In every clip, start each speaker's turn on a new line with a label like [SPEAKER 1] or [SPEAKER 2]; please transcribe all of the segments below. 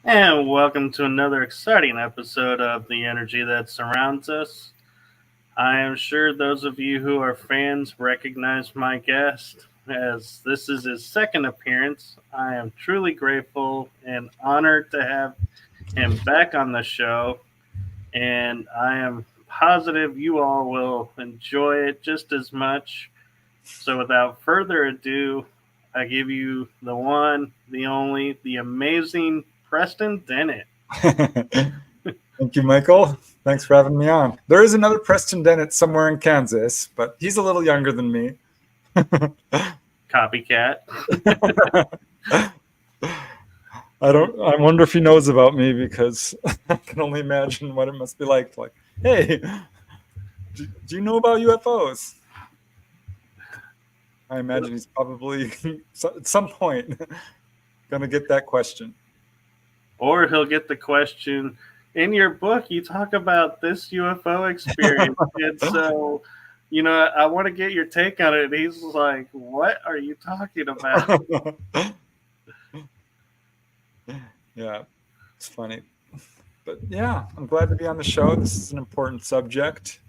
[SPEAKER 1] And welcome to another exciting episode of The Energy That Surrounds Us. I am sure those of you who are fans recognize my guest, as this is his second appearance. I am truly grateful and honored to have him back on the show, and I am positive you all will enjoy it just as much. So without further ado, I give you the one, the only, the amazing Preston Dennett.
[SPEAKER 2] Thank you, Michael. Thanks for having me on. There is another Preston Dennett somewhere in Kansas, but he's a little younger than me.
[SPEAKER 1] Copycat.
[SPEAKER 2] I wonder if he knows about me, because I can only imagine what it must be like, hey, do you know about UFOs? I imagine he's probably at some point going to get that question.
[SPEAKER 1] Or he'll get the question, in your book, you talk about this UFO experience. And so, I want to get your take on it. And he's like, what are you talking about?
[SPEAKER 2] Yeah, it's funny. But yeah, I'm glad to be on the show. This is an important subject.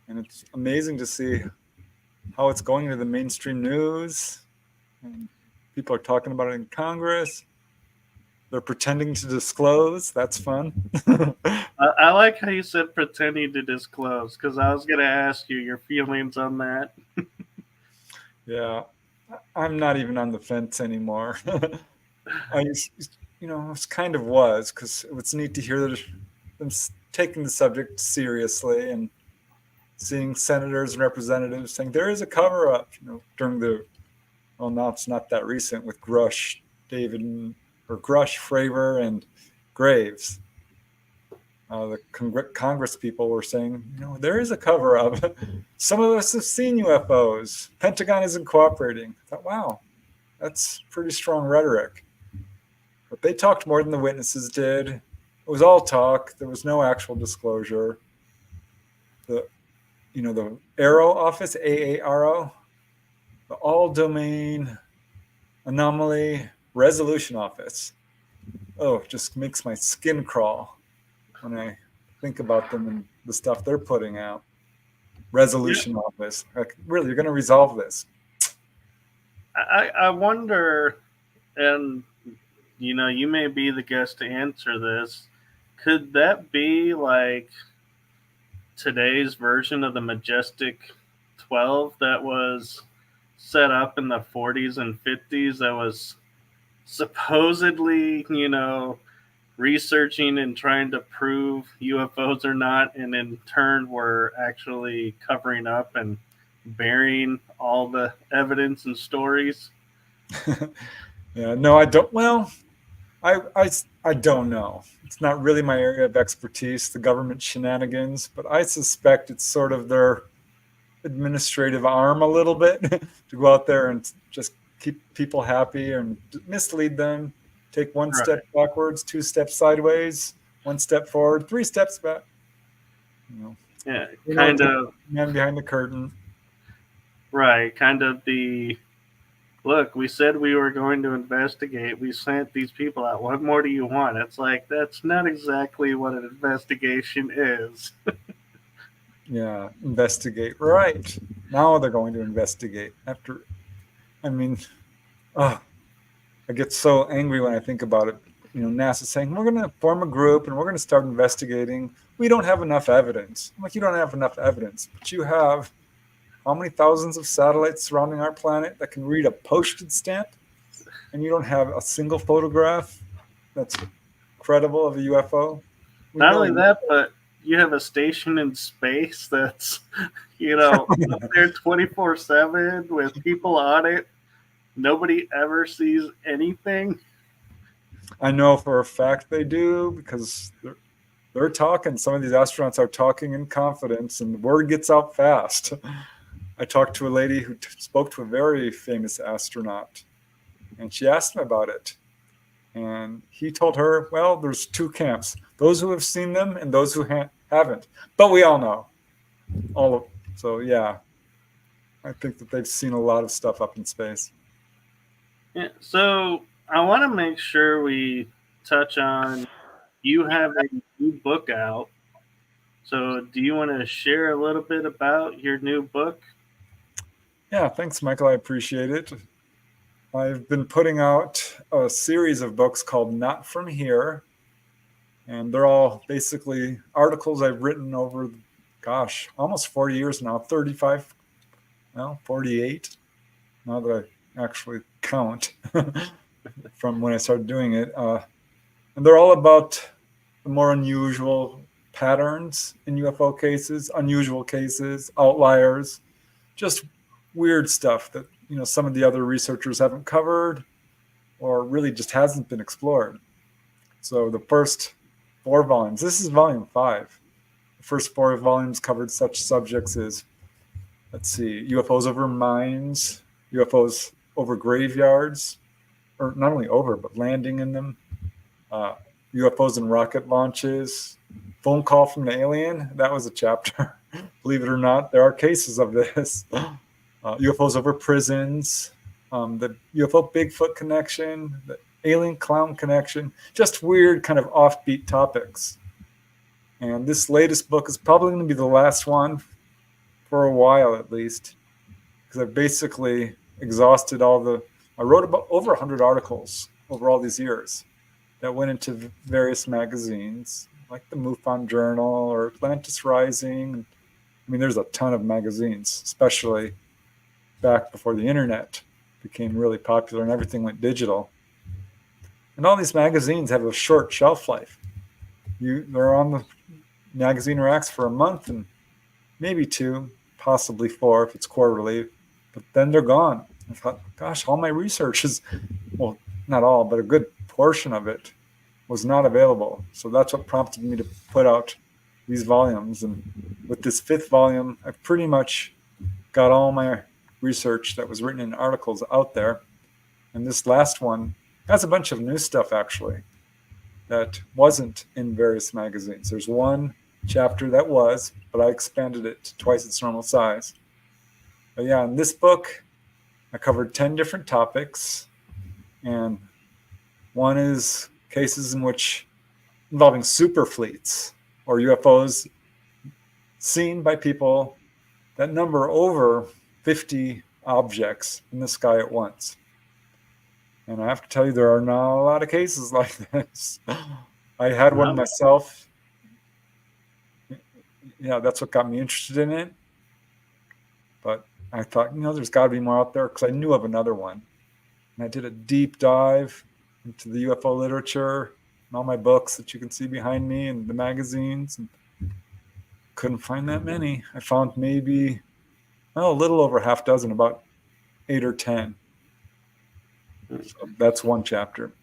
[SPEAKER 2] And it's amazing to see how it's going into the mainstream news. And people are talking about it in Congress. They're pretending to disclose. That's fun.
[SPEAKER 1] I like how you said pretending to disclose, because I was going to ask you your feelings on that.
[SPEAKER 2] Yeah, I'm not even on the fence anymore. It kind of was, because it was neat to hear them taking the subject seriously and seeing senators and representatives saying there is a cover-up, during now it's not that recent with Grush, Fravor, and Graves. The Congress people were saying, there is a cover-up. Some of us have seen UFOs. Pentagon isn't cooperating. I thought, wow, that's pretty strong rhetoric. But they talked more than the witnesses did. It was all talk. There was no actual disclosure. The AARO office, AARO, the All-Domain Anomaly Resolution Office. Oh, it just makes my skin crawl when I think about them and the stuff they're putting out. Resolution Office. Like, really, you're going to resolve this?
[SPEAKER 1] I wonder, and you may be the guest to answer this. Could that be like today's version of the Majestic 12 that was set up in the 40s and 50s that was supposedly, researching and trying to prove UFOs or not, and in turn were actually covering up and burying all the evidence and stories?
[SPEAKER 2] Yeah, no, I don't. Well, I don't know. It's not really my area of expertise, the government shenanigans, but I suspect it's sort of their administrative arm a little bit to go out there and just keep people happy and mislead them. Take one
[SPEAKER 1] Right.
[SPEAKER 2] step backwards, two steps sideways, one step forward, three steps back. You know,
[SPEAKER 1] Yeah,
[SPEAKER 2] you know,
[SPEAKER 1] kind
[SPEAKER 2] it's
[SPEAKER 1] of.
[SPEAKER 2] the man behind the curtain.
[SPEAKER 1] Right. Kind of the look. We said we were going to investigate. We sent these people out. What more do you want? It's like that's not exactly what an investigation is.
[SPEAKER 2] Yeah, investigate. Right. Now they're going to investigate. After, I mean, oh, I get so angry when I think about it. You know, NASA saying, we're going to form a group and we're going to start investigating. We don't have enough evidence. I'm like, you don't have enough evidence, but you have how many thousands of satellites surrounding our planet that can read a postage stamp? And you don't have a single photograph that's credible of a UFO? We
[SPEAKER 1] Not
[SPEAKER 2] know.
[SPEAKER 1] only that, but you have a station in space that's, up there 24/7 with people on it. Nobody ever sees anything.
[SPEAKER 2] I know for a fact they do because they're talking. Some of these astronauts are talking in confidence, and the word gets out fast. I talked to a lady who spoke to a very famous astronaut, and she asked him about it. And he told her, well, there's two camps, those who have seen them and those who haven't. But we all know. All of, so, yeah, I think that they've seen a lot of stuff up in space.
[SPEAKER 1] Yeah, so I want to make sure we touch on you have a new book out. So do you want to share a little bit about your new book?
[SPEAKER 2] Yeah, thanks, Michael. I appreciate it. I've been putting out a series of books called Not From Here, and they're all basically articles I've written over, gosh, almost 40 years now, 35, well, 48, now that I actually count from when I started doing it. And they're all about the more unusual patterns in UFO cases, unusual cases, outliers, just weird stuff that some of the other researchers haven't covered or really just hasn't been explored. So the first 4 volumes, this is volume 5. The first 4 volumes covered such subjects as, let's see, UFOs over mines, UFOs over graveyards, or not only over, but landing in them, UFOs and rocket launches, phone call from an alien. That was a chapter. Believe it or not, there are cases of this. UFOs over prisons, the UFO Bigfoot connection, the alien clown connection, just weird kind of offbeat topics. And this latest book is probably going to be the last one for a while at least, because I've basically exhausted I wrote about over 100 articles over all these years that went into various magazines like the MUFON Journal or Atlantis Rising. I mean, there's a ton of magazines, especially back before the internet became really popular and everything went digital. And all these magazines have a short shelf life. They're on the magazine racks for a month and maybe 2, possibly 4 if it's quarterly, but then they're gone. I thought, gosh, all my research is, well, not all, but a good portion of it was not available. So that's what prompted me to put out these volumes. And with this 5th volume, I've pretty much got all my research that was written in articles out there. And this last one has a bunch of new stuff, actually, that wasn't in various magazines. There's one chapter that was, but I expanded it to twice its normal size. But yeah, in this book, I covered 10 different topics. And one is cases involving super fleets or UFOs seen by people that number over 50 objects in the sky at once. And I have to tell you, there are not a lot of cases like this. I had one myself. Yeah, that's what got me interested in it. But I thought, there's got to be more out there because I knew of another one. And I did a deep dive into the UFO literature and all my books that you can see behind me and the magazines. And couldn't find that many. I found maybe a little over half dozen, about 8 or 10. So that's one chapter.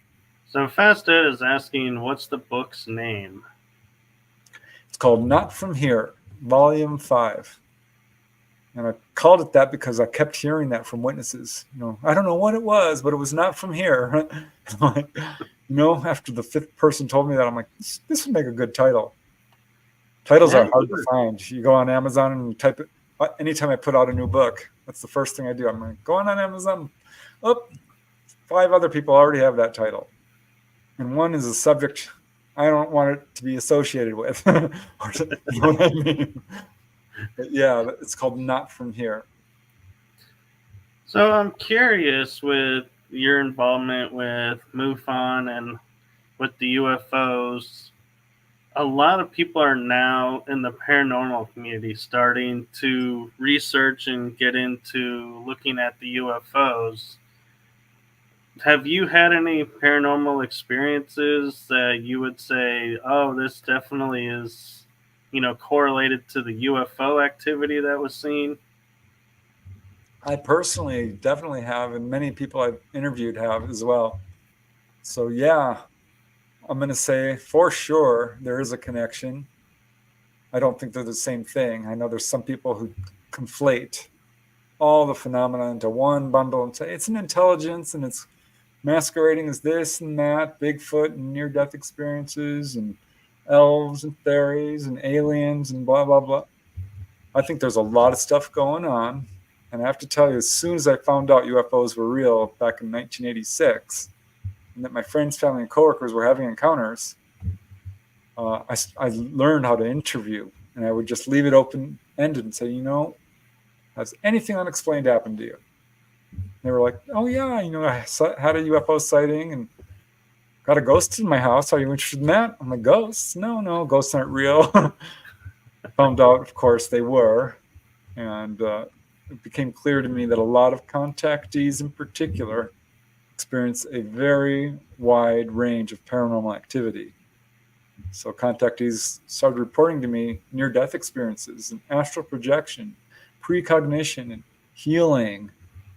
[SPEAKER 1] So Fast Ed is asking, what's the book's name?
[SPEAKER 2] It's called Not From Here, Volume 5. And I called it that because I kept hearing that from witnesses. I don't know what it was, but it was not from here. After the fifth person told me that, I'm like, this would make a good title. Titles are hard to find. You go on Amazon and you type it. Anytime I put out a new book, that's the first thing I do. I'm like, going on Amazon. Oh, 5 other people already have that title. And one is a subject I don't want it to be associated with. You know what I mean? But yeah, it's called Not From Here.
[SPEAKER 1] So I'm curious with your involvement with MUFON and with the UFOs. A lot of people are now in the paranormal community starting to research and get into looking at the UFOs. Have you had any paranormal experiences that you would say, oh, this definitely is, correlated to the UFO activity that was seen?
[SPEAKER 2] I personally definitely have, and many people I've interviewed have as well. So yeah, I'm going to say for sure there is a connection. I don't think they're the same thing. I know there's some people who conflate all the phenomena into one bundle and say it's an intelligence and it's masquerading as this and that, Bigfoot and near-death experiences and elves and fairies and aliens and blah, blah, blah. I think there's a lot of stuff going on. And I have to tell you, as soon as I found out UFOs were real back in 1986, and that my friends, family, and coworkers were having encounters, I learned how to interview. And I would just leave it open-ended and say, has anything unexplained happened to you? They were like, oh, yeah, I had a UFO sighting and got a ghost in my house. Are you interested in that? I'm like, ghosts? No, ghosts aren't real. Found out, of course, they were. And it became clear to me that a lot of contactees in particular experience a very wide range of paranormal activity. So contactees started reporting to me near-death experiences and astral projection, precognition and healing,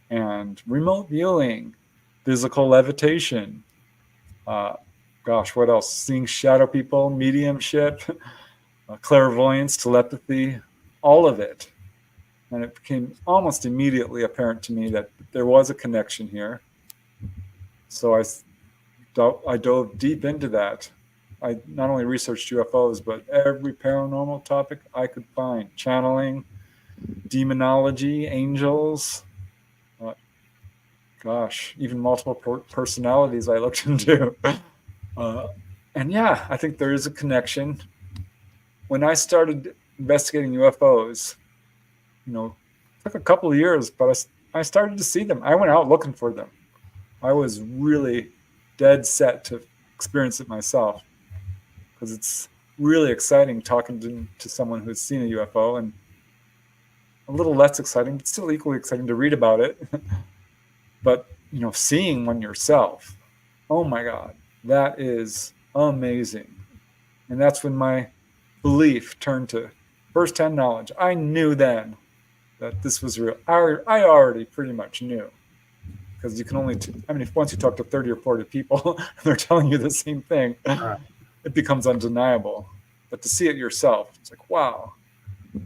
[SPEAKER 2] and remote viewing, physical levitation. What else? Seeing shadow people, mediumship, clairvoyance, telepathy, all of it. And it became almost immediately apparent to me that there was a connection here. So I dove deep into that. I not only researched UFOs, but every paranormal topic I could find. Channeling, demonology, angels, even multiple personalities I looked into. And yeah, I think there is a connection. When I started investigating UFOs, it took a couple of years, but I started to see them. I went out looking for them. I was really dead set to experience it myself because it's really exciting talking to someone who's seen a UFO, and a little less exciting, but still equally exciting to read about it. But, seeing one yourself, oh my God, that is amazing. And that's when my belief turned to firsthand knowledge. I knew then that this was real. I already pretty much knew, because you can only, once you talk to 30 or 40 people and they're telling you the same thing, it becomes undeniable. But to see it yourself, it's like, wow.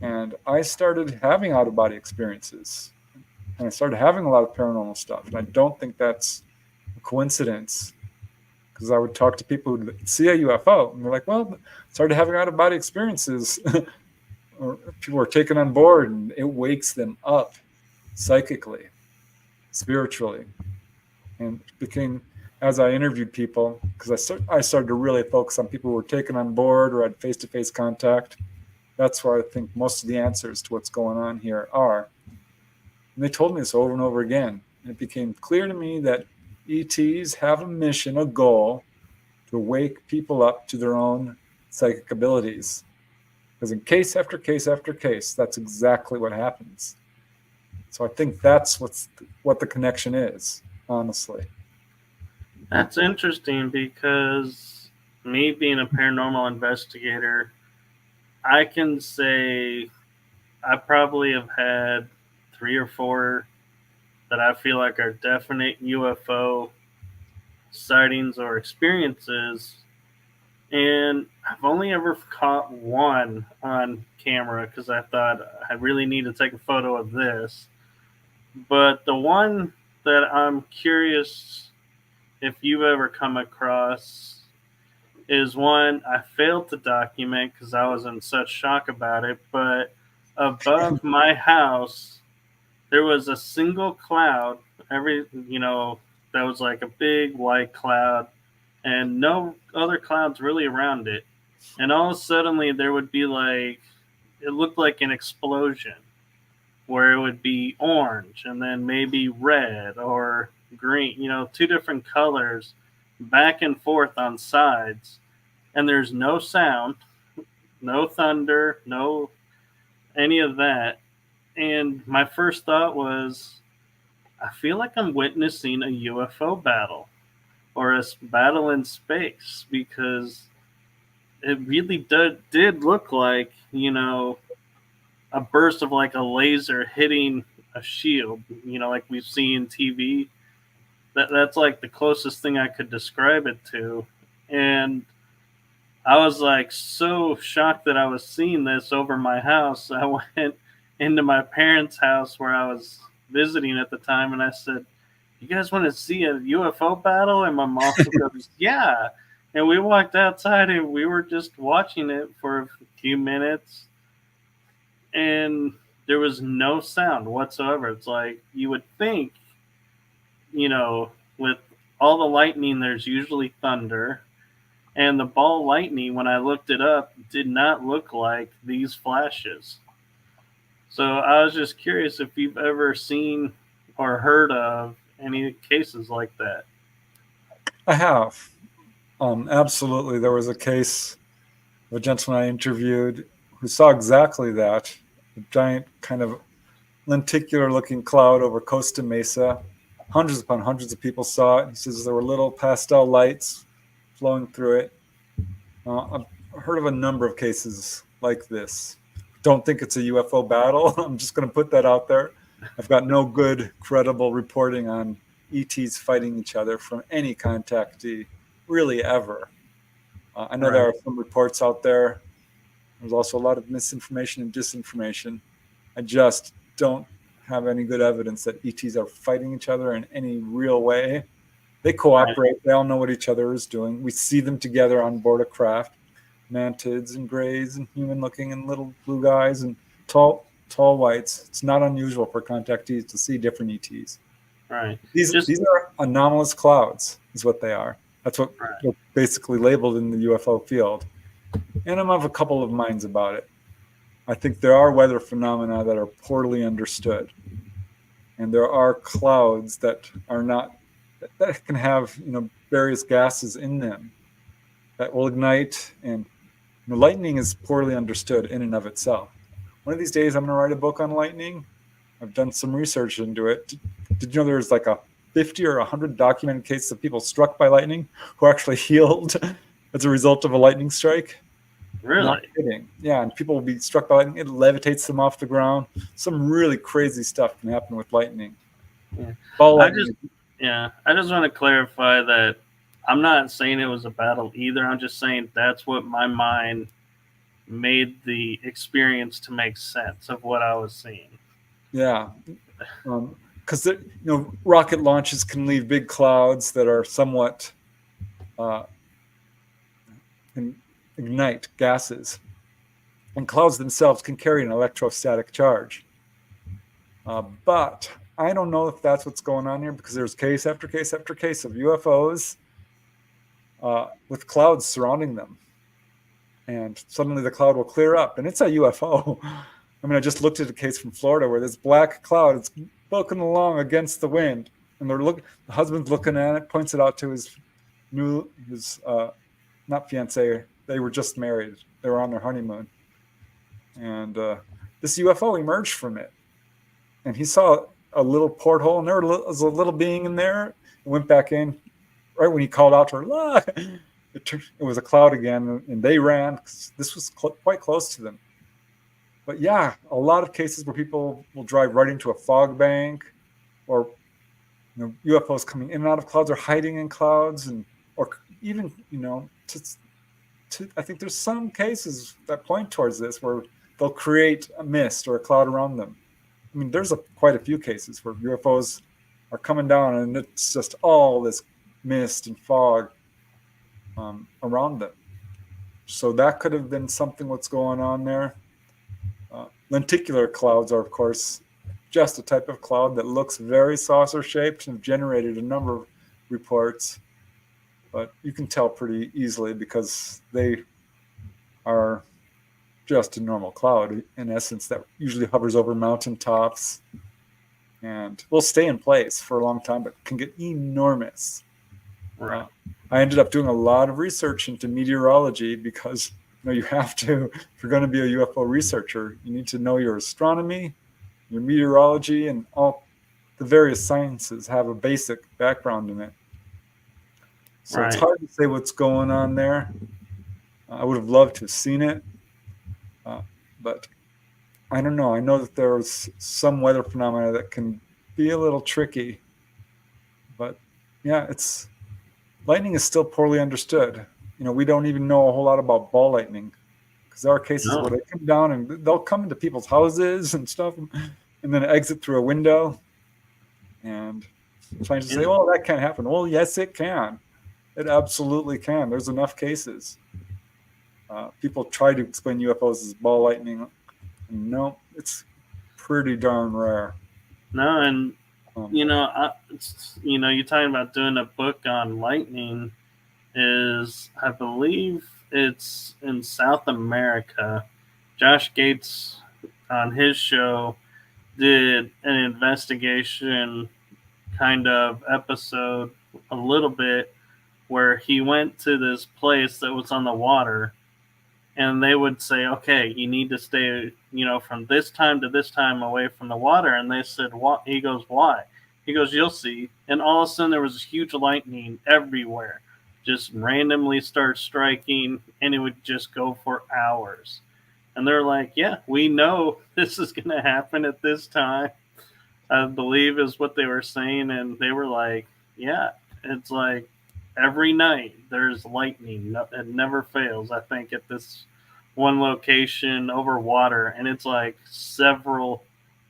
[SPEAKER 2] And I started having out-of-body experiences, and I started having a lot of paranormal stuff. And I don't think that's a coincidence, because I would talk to people who see a UFO, and they're like, well, started having out-of-body experiences. Or people are taken on board, and it wakes them up psychically, spiritually. And it became, as I interviewed people, because I started to really focus on people who were taken on board or had face-to-face contact. That's where I think most of the answers to what's going on here are. And they told me this over and over again. And it became clear to me that ETs have a mission, a goal, to wake people up to their own psychic abilities. Because in case after case after case, that's exactly what happens. So I think that's what the connection is, honestly.
[SPEAKER 1] That's interesting, because me being a paranormal investigator, I can say I probably have had 3 or 4 that I feel like are definite UFO sightings or experiences, and I've only ever caught one on camera because I thought I really need to take a photo of this. But the one that I'm curious if you've ever come across is one I failed to document because I was in such shock about it. But above my house, there was a single cloud. That was like a big white cloud, and no other clouds really around it. And all of a sudden, there would be like it looked like an explosion where it would be orange and then maybe red or green, two different colors back and forth on sides. And there's no sound, no thunder, no any of that. And my first thought was, I feel like I'm witnessing a UFO battle or a battle in space because it really did look like, a burst of like a laser hitting a shield, like we've seen TV. That's like the closest thing I could describe it to. And I was like so shocked that I was seeing this over my house. I went into my parents' house where I was visiting at the time, and I said, "You guys want to see a UFO battle?" And my mom goes, "Yeah." And we walked outside, and we were just watching it for a few minutes, and there was no sound whatsoever. It's like you would think, with all the lightning, there's usually thunder. And the ball lightning, when I looked it up, did not look like these flashes. So I was just curious if you've ever seen or heard of any cases like that.
[SPEAKER 2] I have. Absolutely. There was a case of a gentleman I interviewed who saw exactly that, a giant kind of lenticular looking cloud over Costa Mesa. Hundreds upon hundreds of people saw it. He says there were little pastel lights flowing through it. I've heard of a number of cases like this. Don't think it's a UFO battle. I'm just going to put that out there. I've got no good, credible reporting on ETs fighting each other from any contactee, really ever. I know there are some reports out there. There's also a lot of misinformation and disinformation. I just don't have any good evidence that ETs are fighting each other in any real way. They cooperate. They all know what each other is doing. We see them together on board a craft, mantids and grays and human-looking and little blue guys and tall whites. It's not unusual for contactees to see different ETs.
[SPEAKER 1] Right.
[SPEAKER 2] These are anomalous clouds, is what they are. That's what they're basically labeled in the UFO field. And I'm of a couple of minds about it. I think there are weather phenomena that are poorly understood. And there are clouds that are not, that can have, various gases in them that will ignite. And lightning is poorly understood in and of itself. One of these days, I'm going to write a book on lightning. I've done some research into it. Did you know there's like a 50 or 100 documented cases of people struck by lightning who actually healed as a result of a lightning strike?
[SPEAKER 1] Really?
[SPEAKER 2] Not kidding. Yeah, and people will be struck by lightning. It levitates them off the ground. Some really crazy stuff can happen with lightning.
[SPEAKER 1] Yeah.
[SPEAKER 2] Lightning.
[SPEAKER 1] I just want to clarify that I'm not saying it was a battle either. I'm just saying that's what my mind made the experience to make sense of what I was seeing.
[SPEAKER 2] Yeah. Because rocket launches can leave big clouds that are somewhat can ignite gases, and clouds themselves can carry an electrostatic charge. But I don't know if that's what's going on here, because there's case after case after case of UFOs with clouds surrounding them, and suddenly the cloud will clear up, and it's a UFO. I mean, I just looked at a case from Florida where this black cloud is poking along against the wind, and the husband's looking at it, points it out to his not fiance, they were just married, they were on their honeymoon, and this UFO emerged from it, and he saw a little porthole, and there was a little being in there. It went back in right when he called out to her. Look, it was a cloud again, and they ran because this was quite close to them. But yeah, a lot of cases where people will drive right into a fog bank or UFOs coming in and out of clouds or hiding in clouds, and or even I think there's some cases that point towards this where they'll create a mist or a cloud around them. I mean, there's quite a few cases where UFOs are coming down and it's just all this mist and fog around them. So that could have been something what's going on there. Lenticular clouds are, of course, just a type of cloud that looks very saucer shaped and have generated a number of reports, but you can tell pretty easily because they are just a normal cloud in essence that usually hovers over mountaintops and will stay in place for a long time, but can get enormous.
[SPEAKER 1] Right.
[SPEAKER 2] I ended up doing a lot of research into meteorology because you have to, if you're going to be a UFO researcher, you need to know your astronomy, your meteorology, and all the various sciences have a basic background in it. So It's hard to say what's going on there. I would have loved to have seen it, but I don't know. I know that there's some weather phenomena that can be a little tricky, but yeah, lightning is still poorly understood. We don't even know a whole lot about ball lightning because there are cases where they come down and they'll come into people's houses and stuff and then exit through a window and trying to say, oh, that can't happen. Well, yes, it can. It absolutely can. There's enough cases. People try to explain UFOs as ball lightning. No, it's pretty darn rare.
[SPEAKER 1] No, and you're talking about doing a book on lightning. I believe it's in South America. Josh Gates on his show did an investigation kind of episode a little bit where he went to this place that was on the water and they would say, okay, you need to stay, from this time to this time away from the water. And they said, what? He goes, why? He goes, you'll see. And all of a sudden there was huge lightning everywhere, just randomly start striking, and it would just go for hours. And they're like, yeah, we know this is going to happen at this time, I believe is what they were saying. And they were like, yeah, it's like every night there's lightning. It never fails, I think, at this one location over water. And it's like several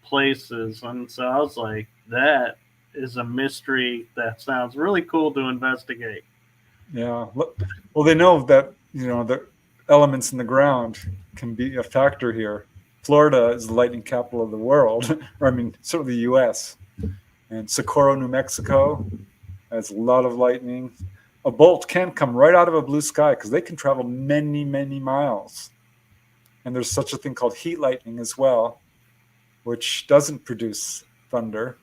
[SPEAKER 1] places. And so I was like, that is a mystery that sounds really cool to investigate.
[SPEAKER 2] Yeah. Well, they know that, the elements in the ground can be a factor here. Florida is the lightning capital of the world, or I mean, sort of the U.S. And Socorro, New Mexico has a lot of lightning. A bolt can come right out of a blue sky because they can travel many, many miles. And there's such a thing called heat lightning as well, which doesn't produce thunder.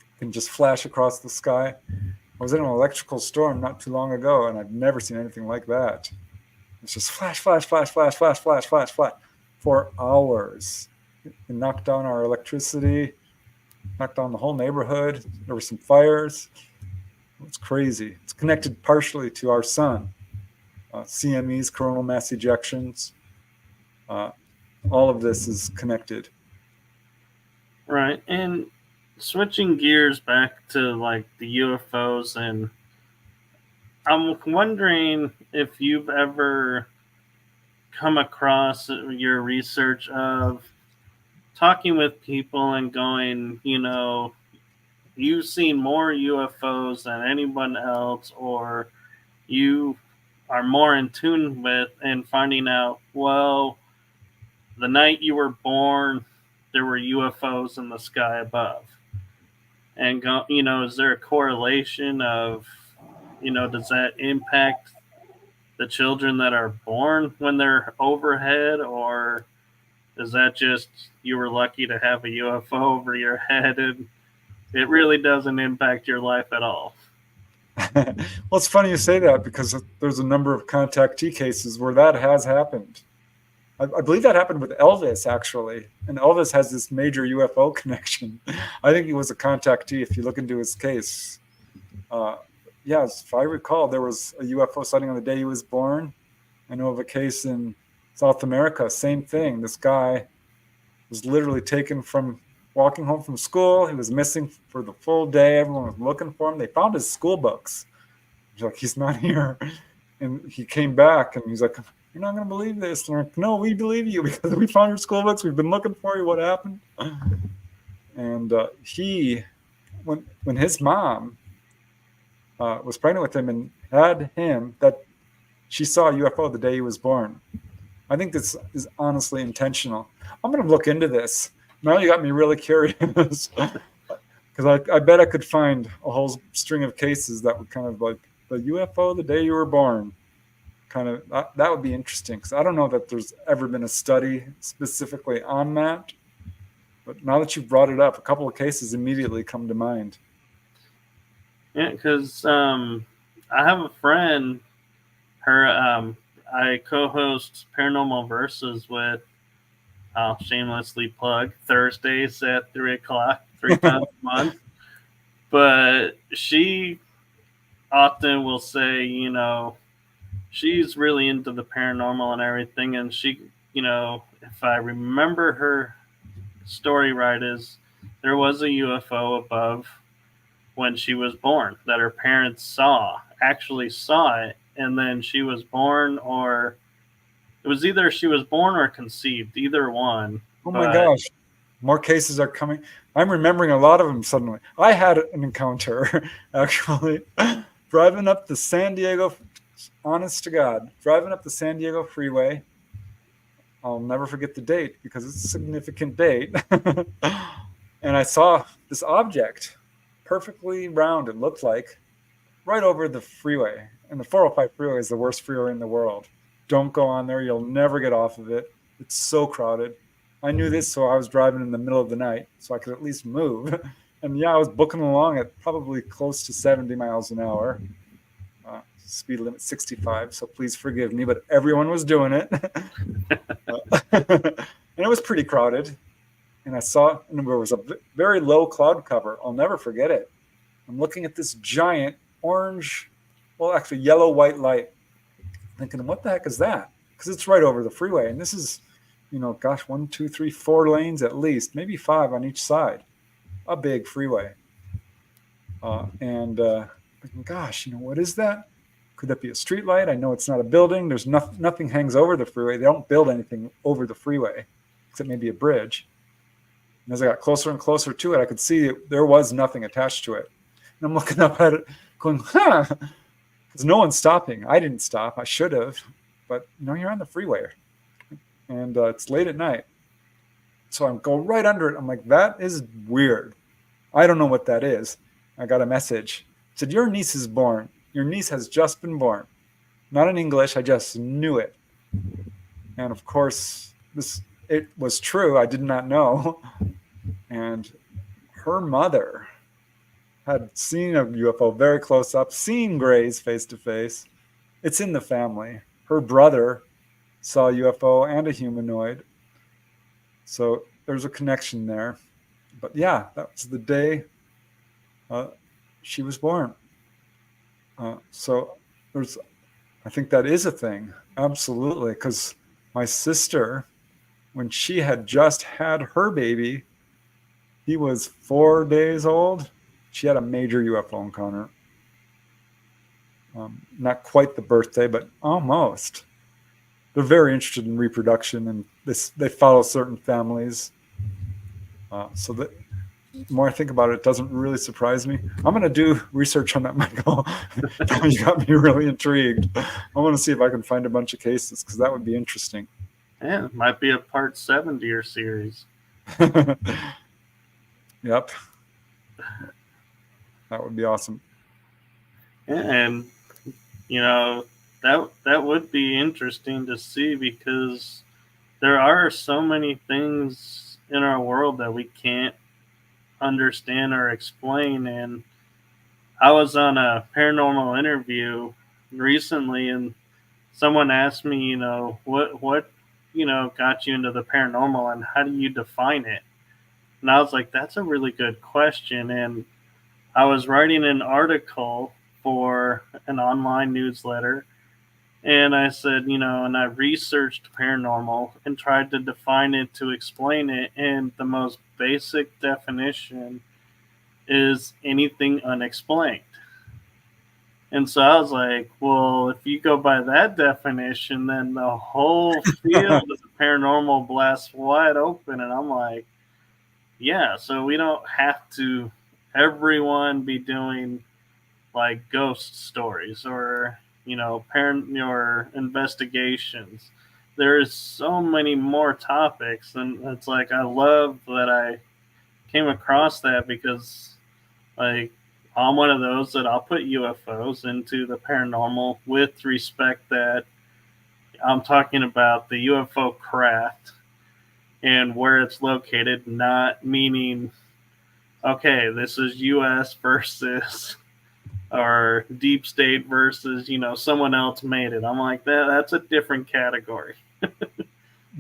[SPEAKER 2] It can just flash across the sky. I was in an electrical storm not too long ago, and I've never seen anything like that. It's just flash, flash, flash, flash, flash, flash, flash, flash for hours. It knocked down our electricity, knocked down the whole neighborhood. There were some fires. It's crazy. It's connected partially to our sun. CMEs, coronal mass ejections. All of this is connected.
[SPEAKER 1] Right. And switching gears back to like the UFOs, and I'm wondering if you've ever come across your research of talking with people and going, you've seen more UFOs than anyone else, or you are more in tune with, and finding out, well, the night you were born, there were UFOs in the sky above. And, is there a correlation of, does that impact the children that are born when they're overhead, or is that just you were lucky to have a UFO over your head and it really doesn't impact your life at all?
[SPEAKER 2] Well, it's funny you say that because there's a number of contactee cases where that has happened. I believe that happened with Elvis, actually. And Elvis has this major UFO connection. I think he was a contactee if you look into his case. Yes, if I recall, there was a UFO sighting on the day he was born. I know of a case in South America, same thing. This guy was literally taken from walking home from school. He was missing for the full day. Everyone was looking for him. They found his school books. Like, he's not here. And he came back and he's like, you're not going to believe this. And like, no, we believe you because we found your school books. We've been looking for you. What happened? And when his mom was pregnant with him and had him, that she saw a UFO the day he was born. I think this is honestly intentional. I'm going to look into this. Now you got me really curious. Because I bet I could find a whole string of cases that would kind of like the UFO the day you were born. Kind of that would be interesting because I don't know that there's ever been a study specifically on that. But now that you've brought it up, a couple of cases immediately come to mind.
[SPEAKER 1] Yeah, because I have a friend. I co-host Paranormal Versus with. I'll shamelessly plug Thursdays at 3:00, 3 times a month. But she often will say, she's really into the paranormal and everything. And she, if I remember her story right, is there was a UFO above when she was born that her parents actually saw it. And then she was born, or it was either she was born or conceived, either one.
[SPEAKER 2] Oh my gosh. More cases are coming. I'm remembering a lot of them suddenly. I had an encounter, actually, driving up the San Diego, honest to God, driving up the San Diego freeway. I'll never forget the date because it's a significant date. And I saw this object, perfectly round, it looked like, right over the freeway. And the 405 freeway is the worst freeway in the world. Don't go on there. You'll never get off of it. It's so crowded. I knew this, so I was driving in the middle of the night so I could at least move. And yeah, I was booking along at probably close to 70 miles an hour. Speed limit 65, so please forgive me, but everyone was doing it. And it was pretty crowded. And there was a very low cloud cover. I'll never forget it. I'm looking at this giant orange, well, actually yellow-white light, thinking, what the heck is that? Because it's right over the freeway. And this is, 1, 2, 3, 4 lanes at least, maybe 5 on each side. A big freeway. Thinking, gosh, what is that? Could that be a street light? I know it's not a building. There's nothing hangs over the freeway. They don't build anything over the freeway, except maybe a bridge. And as I got closer and closer to it, I could see there was nothing attached to it. And I'm looking up at it going, because no one's stopping. I didn't stop. I should have. But, you're on the freeway. And it's late at night. So I go right under it. I'm like, that is weird. I don't know what that is. I got a message. It said, your niece is born. Your niece has just been born. Not in English. I just knew it. And of course, it was true. I did not know. And her mother had seen a UFO very close up, seen grays face to face. It's in the family. Her brother saw a UFO and a humanoid. So there's a connection there. But yeah, that was the day she was born. So I think that is a thing. Absolutely. Because my sister, when she had just had her baby, he was 4 days old. She had a major UFO encounter. Not quite the birthday, but almost. They're very interested in reproduction, and they follow certain families. So that the more I think about it, it doesn't really surprise me. I'm going to do research on that, Michael. You got me really intrigued. I want to see if I can find a bunch of cases, because that would be interesting.
[SPEAKER 1] Yeah, it might be a part 7 to your series.
[SPEAKER 2] Yep. That would be awesome.
[SPEAKER 1] And, that would be interesting to see, because there are so many things in our world that we can't understand or explain. And I was on a paranormal interview recently, and someone asked me, what got you into the paranormal and how do you define it? And I was like, that's a really good question. And I was writing an article for an online newsletter, And I said, and I researched paranormal and tried to define it to explain it. And the most basic definition is anything unexplained. And so I was like, well, if you go by that definition, then the whole field of the paranormal blasts wide open. And I'm like, yeah, so we don't have to everyone be doing like ghost stories or parent or investigations. There's so many more topics, and it's like I love that I came across that because like I'm one of those that I'll put UFOs into the paranormal with respect that I'm talking about the UFO craft and where it's located, not meaning okay, this is US versus or deep state versus someone else made it. I'm like that's a different category.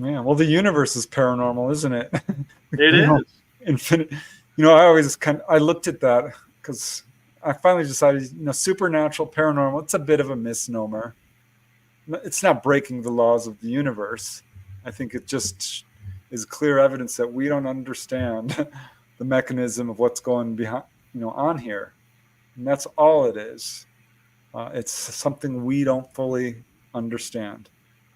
[SPEAKER 2] Yeah, well, the universe is paranormal, isn't it?
[SPEAKER 1] It is.
[SPEAKER 2] Infinite. I always I looked at that because I finally decided, supernatural, paranormal, it's a bit of a misnomer. It's not breaking the laws of the universe. I think it just is clear evidence that we don't understand the mechanism of what's going behind, on here. And that's all it is. It's something we don't fully understand.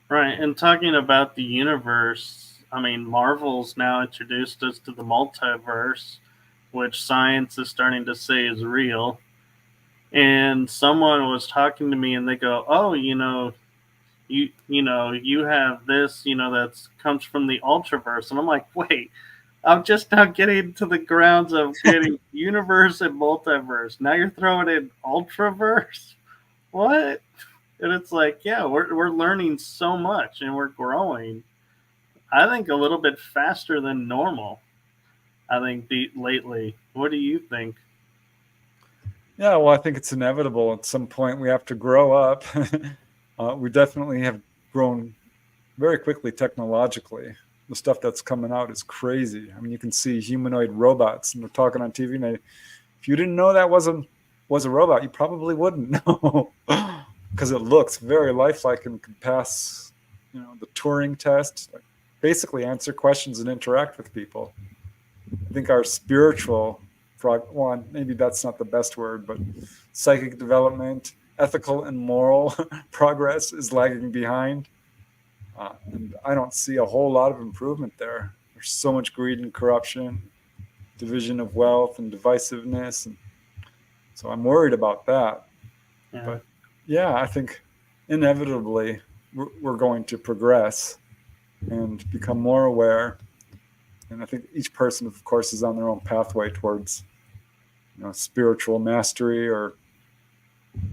[SPEAKER 1] Right. And talking about the universe, I mean, Marvel's now introduced us to the multiverse, which science is starting to say is real. And someone was talking to me and they go, oh, you have this, that comes from the ultraverse. And I'm like, wait, I'm just now getting to the grounds of getting universe and multiverse. Now you're throwing in ultraverse? What? And it's like, yeah, we're learning so much and we're growing. I think a little bit faster than normal. I think lately. What do you think?
[SPEAKER 2] Yeah, well, I think it's inevitable. At some point, we have to grow up. We definitely have grown very quickly technologically. The stuff that's coming out is crazy. I mean, you can see humanoid robots, and they're talking on TV. And if you didn't know that was a robot, you probably wouldn't know, because it looks very lifelike and can pass, the Turing test. Like, basically, answer questions and interact with people. I think our spiritual, well, maybe that's not the best word, but psychic development, ethical and moral progress is lagging behind. And I don't see a whole lot of improvement there. There's so much greed and corruption, division of wealth and divisiveness. And so I'm worried about that.
[SPEAKER 1] Yeah.
[SPEAKER 2] But yeah, I think inevitably we're going to progress and become more aware. And I think each person, of course, is on their own pathway towards, spiritual mastery or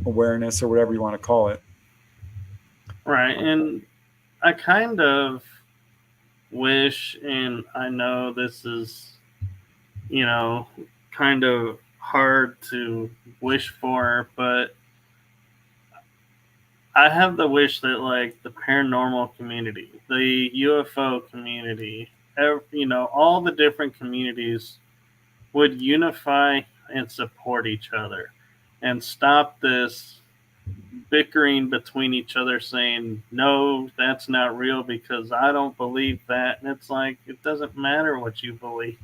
[SPEAKER 2] awareness or whatever you want to call it.
[SPEAKER 1] Right. And I kind of wish, and I know this is, kind of hard to wish for, but I have the wish that like the paranormal community, the UFO community, all the different communities would unify and support each other and stop this bickering between each other saying, no, that's not real because I don't believe that. And it's like, it doesn't matter what you believe.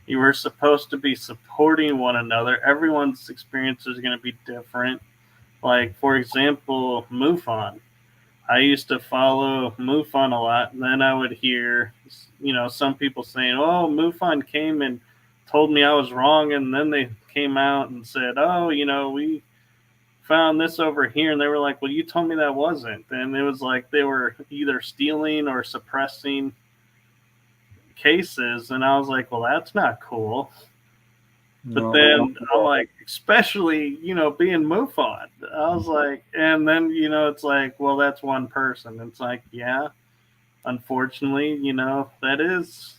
[SPEAKER 1] You were supposed to be supporting one another. Everyone's experience is going to be different. Like, for example, MUFON. I used to follow MUFON a lot, and then I would hear, some people saying, oh, MUFON came and told me I was wrong, and then they came out and said, oh, we found this over here, and they were like, well, you told me that wasn't. And it was like they were either stealing or suppressing cases, and I was like, well, that's not cool. But then I'm like, especially, being MUFON. I was like, and then, it's like, well, that's one person. It's like, yeah, unfortunately, that is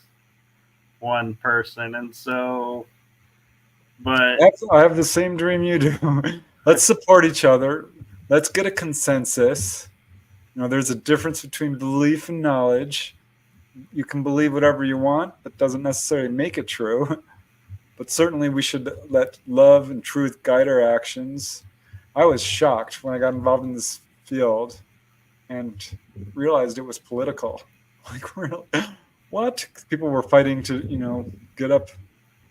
[SPEAKER 1] one person. And so, but
[SPEAKER 2] I have the same dream you do. Let's support each other. Let's get a consensus. There's a difference between belief and knowledge. You can believe whatever you want, but doesn't necessarily make it true. But certainly we should let love and truth guide our actions. I was shocked when I got involved in this field and realized it was political. Like, really? What? People were fighting to, get up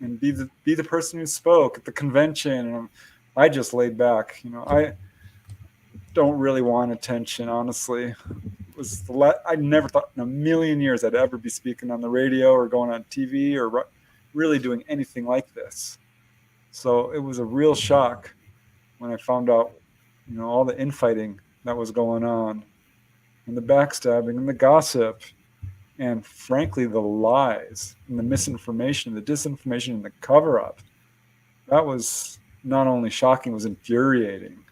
[SPEAKER 2] and be the person who spoke at the convention. And I just laid back. I don't really want attention, honestly. I never thought in a million years I'd ever be speaking on the radio or going on TV or really doing anything like this. So it was a real shock when I found out, all the infighting that was going on, and the backstabbing and the gossip, and frankly, the lies and the misinformation, the disinformation, and the cover-up. That was not only shocking, it was infuriating.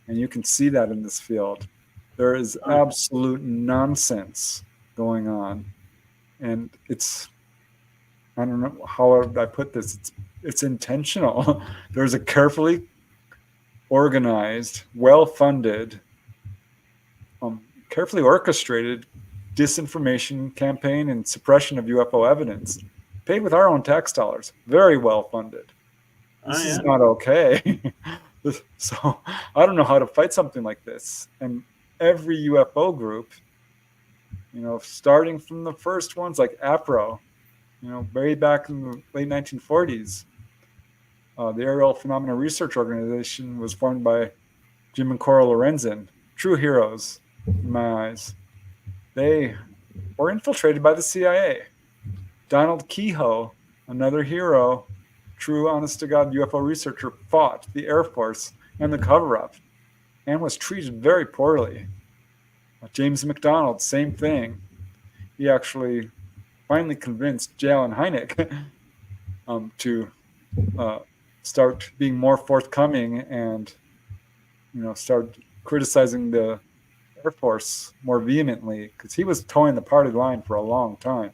[SPEAKER 2] And you can see that in this field. There is absolute nonsense going on. And I don't know how I put this, it's intentional. There's a carefully organized, well-funded, carefully orchestrated disinformation campaign and suppression of UFO evidence, paid with our own tax dollars, very well-funded. This is not okay. So I don't know how to fight something like this. And every UFO group, starting from the first ones like APRO, way back in the late 1940s, the Aerial Phenomena Research Organization was formed by Jim and Cora Lorenzen, true heroes in my eyes. They were infiltrated by the CIA. Donald Kehoe, another hero, true honest-to-God UFO researcher, fought the Air Force and the cover-up and was treated very poorly. James McDonald, same thing. He actually finally convinced J. Allen Hynek to start being more forthcoming and, start criticizing the Air Force more vehemently, because he was towing the party line for a long time.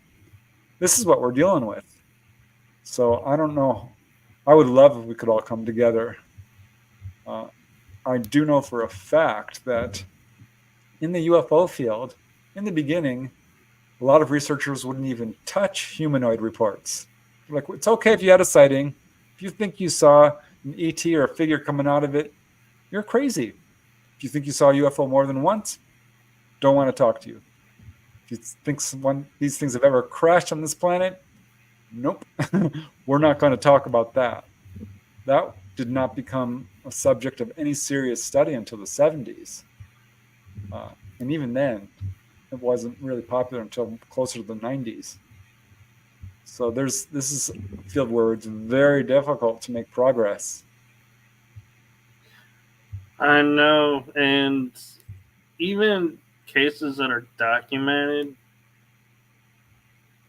[SPEAKER 2] This is what we're dealing with. So I don't know. I would love if we could all come together. I do know for a fact that in the UFO field, in the beginning, a lot of researchers wouldn't even touch humanoid reports. Like, it's okay if you had a sighting. If you think you saw an ET or a figure coming out of it, you're crazy. If you think you saw a UFO more than once, don't want to talk to you. If you think these things have ever crashed on this planet, nope. We're not going to talk about that. That did not become a subject of any serious study until the 70s. And even then, it wasn't really popular until closer to the 90s. So this is a field where it's very difficult to make progress.
[SPEAKER 1] I know, and even cases that are documented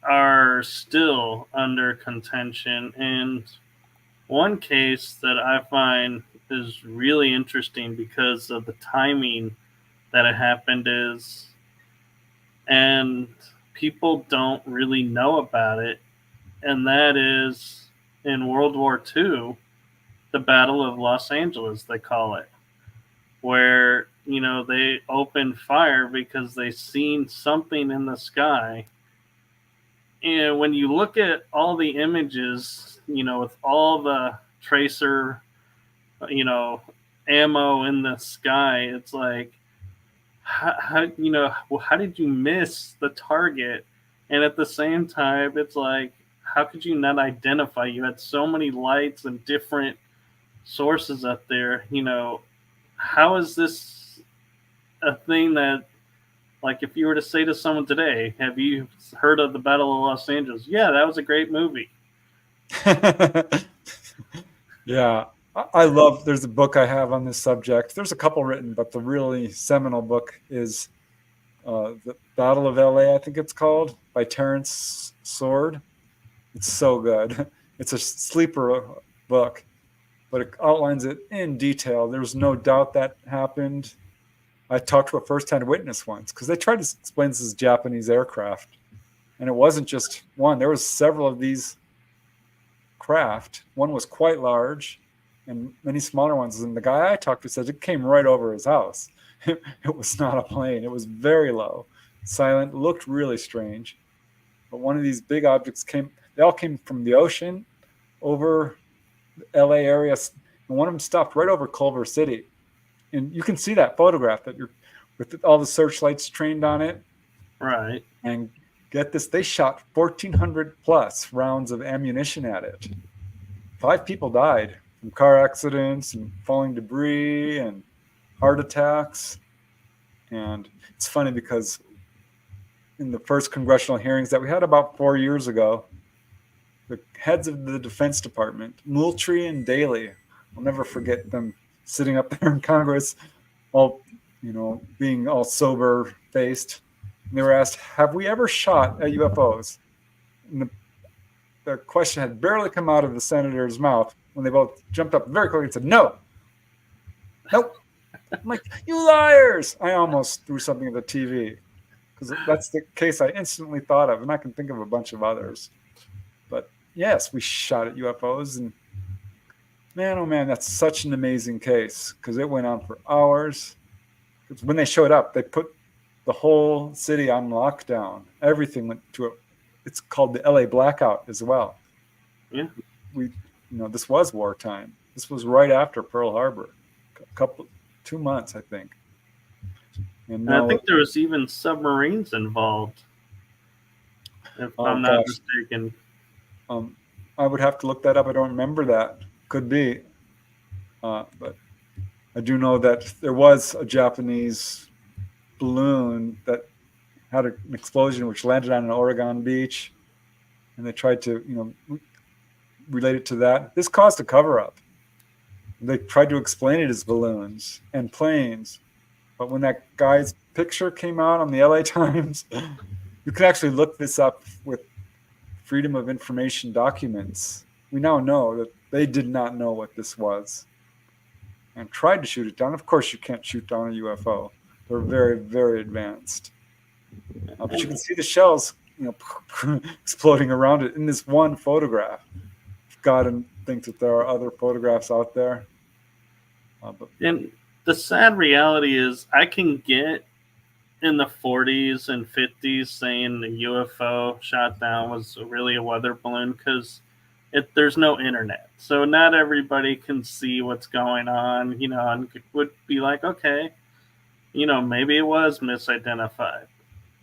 [SPEAKER 1] are still under contention. And one case that I find is really interesting because of the timing that it happened and people don't really know about it, and that is in World War II, the Battle of Los Angeles, they call it, where, they opened fire because they seen something in the sky. And when you look at all the images, with all the tracer, ammo in the sky, it's like, how did you miss the target? And at the same time, it's like, how could you not identify? You had so many lights and different sources up there. How is this a thing that, like, if you were to say to someone today, have you heard of the Battle of Los Angeles? Yeah, that was a great movie.
[SPEAKER 2] Yeah, there's a book I have on this subject. There's a couple written, but the really seminal book is The Battle of LA, I think it's called, by Terrence Sword. It's so good. It's a sleeper book, but it outlines it in detail. There's no doubt that happened. I talked to a first-hand witness once because they tried to explain this as Japanese aircraft, and it wasn't just one. There was several of these craft. One was quite large and many smaller ones. And the guy I talked to said it came right over his house. It was not a plane. It was very low, silent, looked really strange. But one of these big objects they all came from the ocean over the LA area. And one of them stopped right over Culver City. And you can see that photograph that with all the searchlights trained on it.
[SPEAKER 1] Right.
[SPEAKER 2] And get this, they shot 1,400 plus rounds of ammunition at it. 5 people died from car accidents and falling debris and heart attacks. And it's funny because in the first congressional hearings that we had about 4 years ago, the heads of the Defense Department, Moultrie and Daley, I'll never forget them sitting up there in Congress, all, being all sober faced. And they were asked, have we ever shot at UFOs? And the question had barely come out of the senator's mouth when they both jumped up very quickly and said, no. Nope. I'm like, you liars. I almost threw something at the TV because that's the case I instantly thought of. And I can think of a bunch of others. But yes, we shot at UFOs. And man, oh man, that's such an amazing case because it went on for hours. When they showed up, they put the whole city on lockdown. Everything went to it's called the LA blackout as well.
[SPEAKER 1] Yeah.
[SPEAKER 2] This was wartime. This was right after Pearl Harbor. 2 months, I think.
[SPEAKER 1] And I think there was even submarines involved, if I'm not mistaken.
[SPEAKER 2] I would have to look that up. I don't remember that. Could be. But I do know that there was a Japanese balloon that had an explosion which landed on an Oregon beach, and they tried to, relate it to that. This caused a cover-up. They tried to explain it as balloons and planes, but when that guy's picture came out on the LA Times, you can actually look this up with Freedom of Information documents. We now know that they did not know what this was and tried to shoot it down. Of course, you can't shoot down a UFO. They're very, very advanced. But you can see the shells, exploding around it in this one photograph. You've got to think that there are other photographs out there.
[SPEAKER 1] And the sad reality is I can get in the 40s and 50s saying the UFO shot down was really a weather balloon because there's no internet. So not everybody can see what's going on, and would be like, okay, maybe it was misidentified.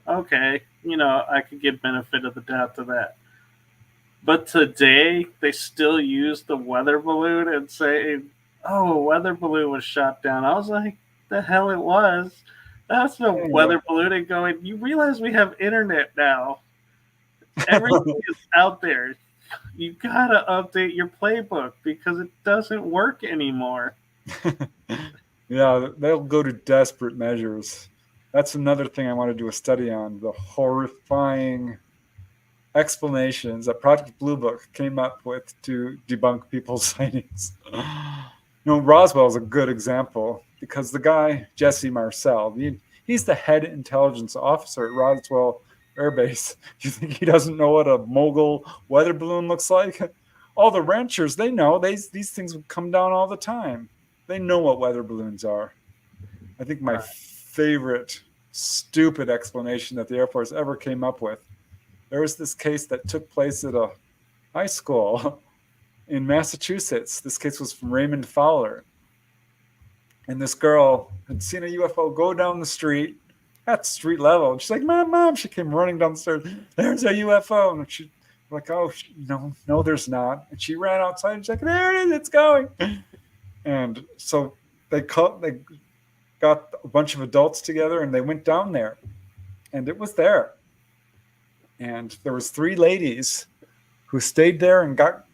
[SPEAKER 1] Okay, I could give benefit of the doubt to that. But today, they still use the weather balloon and say, oh, a weather balloon was shot down. I was like, the hell it was. That's no weather balloon. And going, you realize we have internet now. Everything is out there. You got to update your playbook because it doesn't work anymore.
[SPEAKER 2] Yeah, they'll go to desperate measures. That's another thing I want to do a study on, the horrifying explanations that Project Blue Book came up with to debunk people's sightings. Roswell is a good example because the guy, Jesse Marcel, he's the head intelligence officer at Roswell Air Base. You think he doesn't know what a mogul weather balloon looks like? All the ranchers, they know these things would come down all the time. They know what weather balloons are. I think my favorite stupid explanation that the Air Force ever came up with, there was this case that took place at a high school in Massachusetts. This case was from Raymond Fowler. And this girl had seen a UFO go down the street at street level. And she's like, Mom, she came running down the stairs. There's a UFO. And she's like, oh, no, there's not. And she ran outside and she's like, there it is, it's going. And so they got a bunch of adults together and they went down there. And it was there. And there was 3 ladies who stayed there and got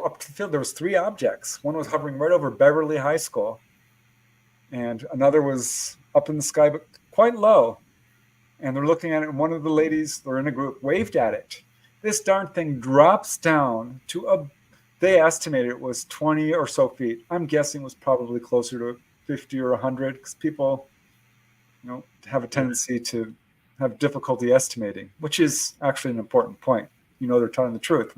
[SPEAKER 2] up to the field. There was 3 objects. One was hovering right over Beverly High School. And another was up in the sky, but quite low. And they're looking at it, and one of the ladies, they're in a group, waved at it. This darn thing drops down to they estimated it was 20 or so feet. I'm guessing it was probably closer to 50 or 100 because people, have a tendency to have difficulty estimating, which is actually an important point. They're telling the truth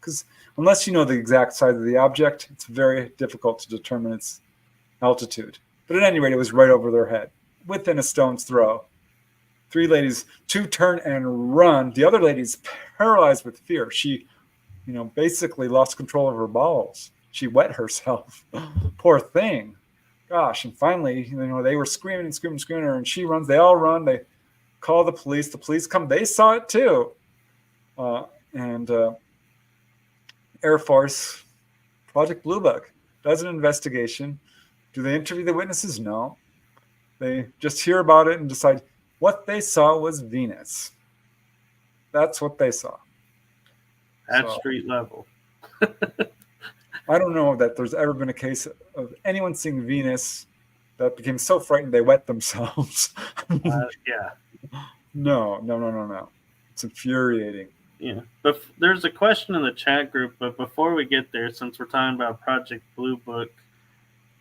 [SPEAKER 2] because unless you know the exact size of the object, it's very difficult to determine its altitude. But at any rate, it was right over their head, within a stone's throw. 3 ladies, 2 turn and run. The other lady's paralyzed with fear. She, basically lost control of her bowels. She wet herself. Poor thing. gosh. And finally, they were screaming, and she runs. They all run. They call the police. The police come. They saw it too. And Air Force, Project Blue Book, does an investigation. Do they interview the witnesses? No. They just hear about it and decide what they saw was Venus. That's what they saw.
[SPEAKER 1] At street level.
[SPEAKER 2] I don't know that there's ever been a case of anyone seeing Venus that became so frightened they wet themselves.
[SPEAKER 1] Yeah.
[SPEAKER 2] No. It's infuriating.
[SPEAKER 1] Yeah. But there's a question in the chat group, but before we get there, since we're talking about Project Blue Book,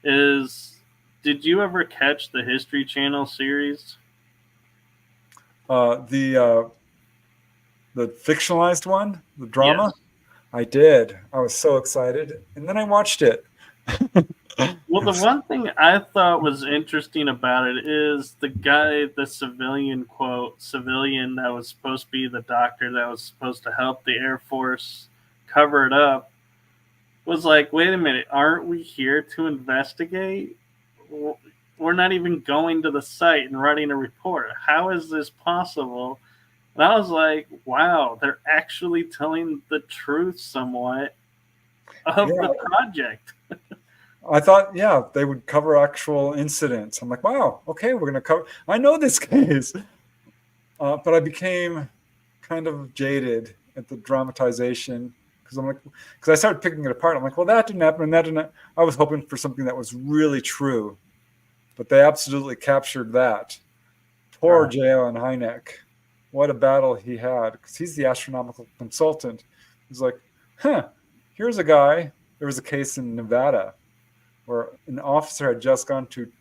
[SPEAKER 1] did you ever catch the History Channel series?
[SPEAKER 2] The fictionalized one, the drama?
[SPEAKER 1] Yes.
[SPEAKER 2] I did. I was so excited. And then I watched it.
[SPEAKER 1] Well, the one thing I thought was interesting about it is the guy, the civilian that was supposed to be the doctor that was supposed to help the Air Force cover it up, was like, wait a minute, aren't we here to investigate? We're not even going to the site and writing a report. How is this possible? And I was like, wow, they're actually telling the truth somewhat of the project.
[SPEAKER 2] I thought, they would cover actual incidents. I'm like, wow, okay, we're going to cover. I know this case. But I became kind of jaded at the dramatization because I started picking it apart. I'm like, well, that didn't happen and that didn't happen. I was hoping for something that was really true, but they absolutely captured that. Poor J. Allen Hynek. What a battle he had, because he's the astronomical consultant. He's like, here's a guy. There was a case in Nevada where an officer had just gone to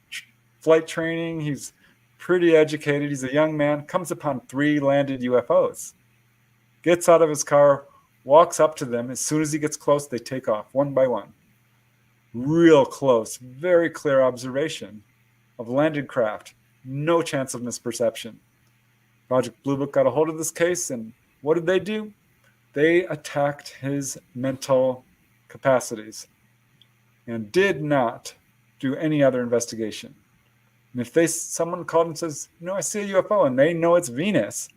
[SPEAKER 2] flight training. He's pretty educated. He's a young man, comes upon 3 landed UFOs, gets out of his car, walks up to them. As soon as he gets close, they take off one by one. Real close, very clear observation of landed craft. No chance of misperception. Project Blue Book got a hold of this case, and what did they do? They attacked his mental capacities and did not do any other investigation. And if someone called and says, I see a UFO, and they know it's Venus,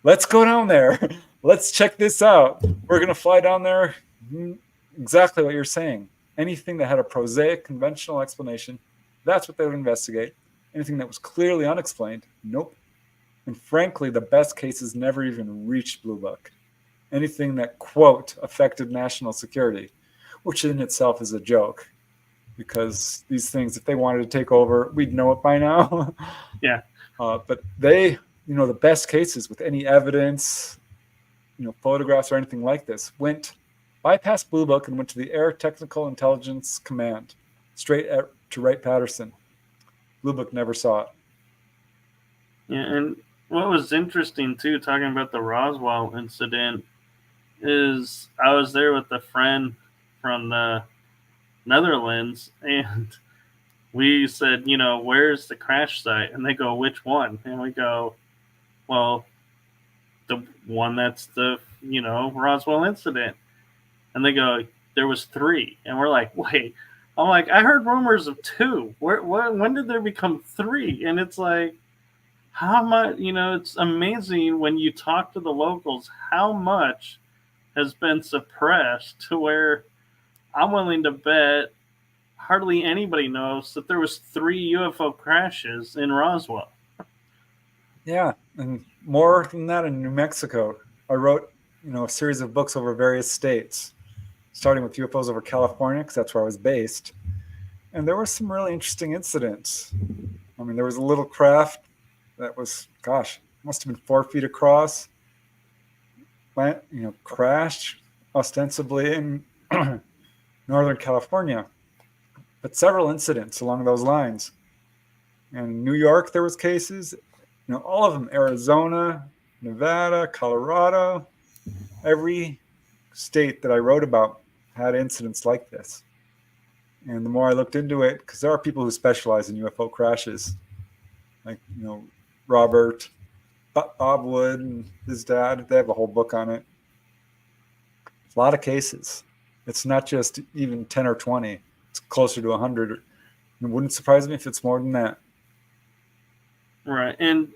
[SPEAKER 2] let's go down there. Let's check this out. We're going to fly down there. Exactly what you're saying. Anything that had a prosaic, conventional explanation, that's what they would investigate. Anything that was clearly unexplained, nope. And frankly, the best cases never even reached Blue Book. Anything that, quote, affected national security, which in itself is a joke, because these things, if they wanted to take over, we'd know it by now.
[SPEAKER 1] Yeah.
[SPEAKER 2] But they, the best cases with any evidence, photographs or anything like this, bypassed Blue Book and went to the Air Technical Intelligence Command, straight to Wright-Patterson. Blue Book never saw it.
[SPEAKER 1] Yeah, and what was interesting, too, talking about the Roswell incident, is I was there with a friend from the Netherlands, and we said, where's the crash site? And they go, which one? And we go, well, the one that's the, Roswell incident. And they go, there was 3. And we're like, wait. I'm like, I heard rumors of 2. When did there become 3? And it's like, how much, it's amazing when you talk to the locals, how much has been suppressed to where I'm willing to bet hardly anybody knows that there was 3 UFO crashes in Roswell.
[SPEAKER 2] Yeah, and more than that in New Mexico. I wrote, a series of books over various states, starting with UFOs over California, because that's where I was based. And there were some really interesting incidents. I mean, there was a little craft that was, must have been 4 feet across, crashed ostensibly in Northern California, but several incidents along those lines. And in New York, there was cases, all of them, Arizona, Nevada, Colorado, every state that I wrote about had incidents like this. And the more I looked into it, because there are people who specialize in UFO crashes, like, Robert, Bob Wood and his dad, they have a whole book on it. A lot of cases. It's not just even 10 or 20. It's closer to 100 It wouldn't surprise me if it's more than that.
[SPEAKER 1] Right. And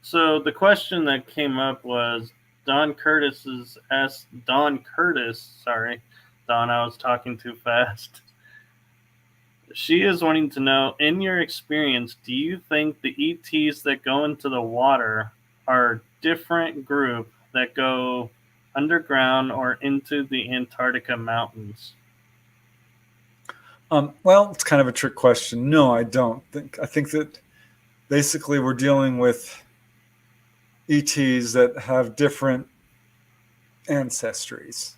[SPEAKER 1] so the question that came up was Don Curtis's asked Don Curtis, sorry, Don, I was talking too fast. She is wanting to know, in your experience, do you think the ETs that go into the water are a different group that go underground or into the Antarctica mountains?
[SPEAKER 2] Well, it's kind of a trick question. No, I don't think. I think that basically we're dealing with ETs that have different ancestries.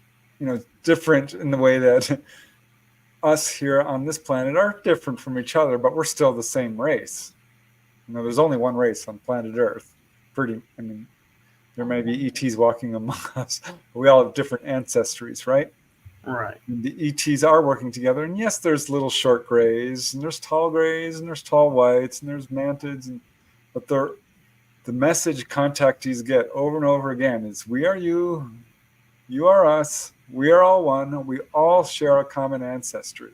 [SPEAKER 2] Different in the way that us here on this planet are different from each other, but we're still the same race. There's only one race on planet Earth. There may be ETs walking among us, but we all have different ancestries, right?
[SPEAKER 1] Right.
[SPEAKER 2] And the ETs are working together, and yes, there's little short grays, and there's tall grays, and there's tall whites, and there's mantids, but the message contactees get over and over again is, we are you, you are us, we are all one, we all share a common ancestry.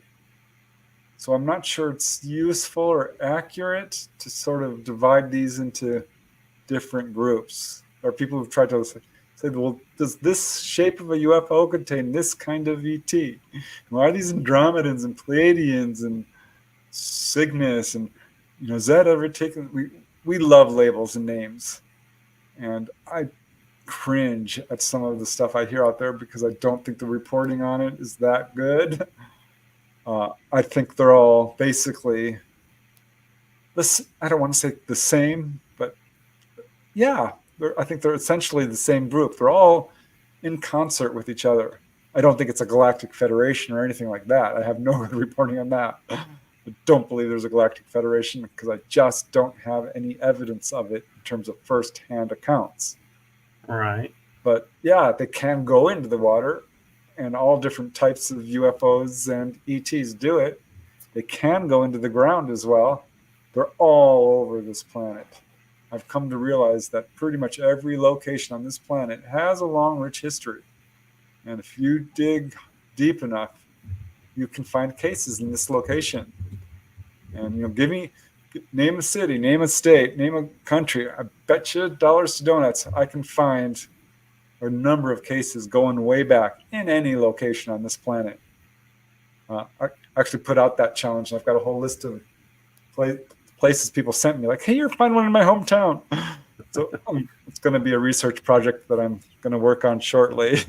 [SPEAKER 2] So I'm not sure it's useful or accurate to sort of divide these into different groups. Or people who've tried to say, well, does this shape of a UFO contain this kind of ET? Why are these Andromedans and Pleiadians and Cygnus and Zeta ever taken? We love labels and names, and I cringe at some of the stuff I hear out there because I don't think the reporting on it is that good. I think they're all basically this. I don't want to say the same, but yeah, I think they're essentially the same group. They're all in concert with each other. I don't think it's a galactic federation or anything like that. I have no reporting on that. I don't believe there's a galactic federation because I just don't have any evidence of it in terms of first-hand accounts.
[SPEAKER 1] Right.
[SPEAKER 2] But yeah, they can go into the water, and all different types of UFOs and ETs do it. They can go into the ground as well. They're all over this planet. I've come to realize that pretty much every location on this planet has a long, rich history. And if you dig deep enough, you can find cases in this location. And name a city, name a state, name a country. I bet you dollars to donuts I can find a number of cases going way back in any location on this planet. I actually put out that challenge, and I've got a whole list of places people sent me, like, hey, you're finding one in my hometown. So it's going to be a research project that I'm going to work on shortly.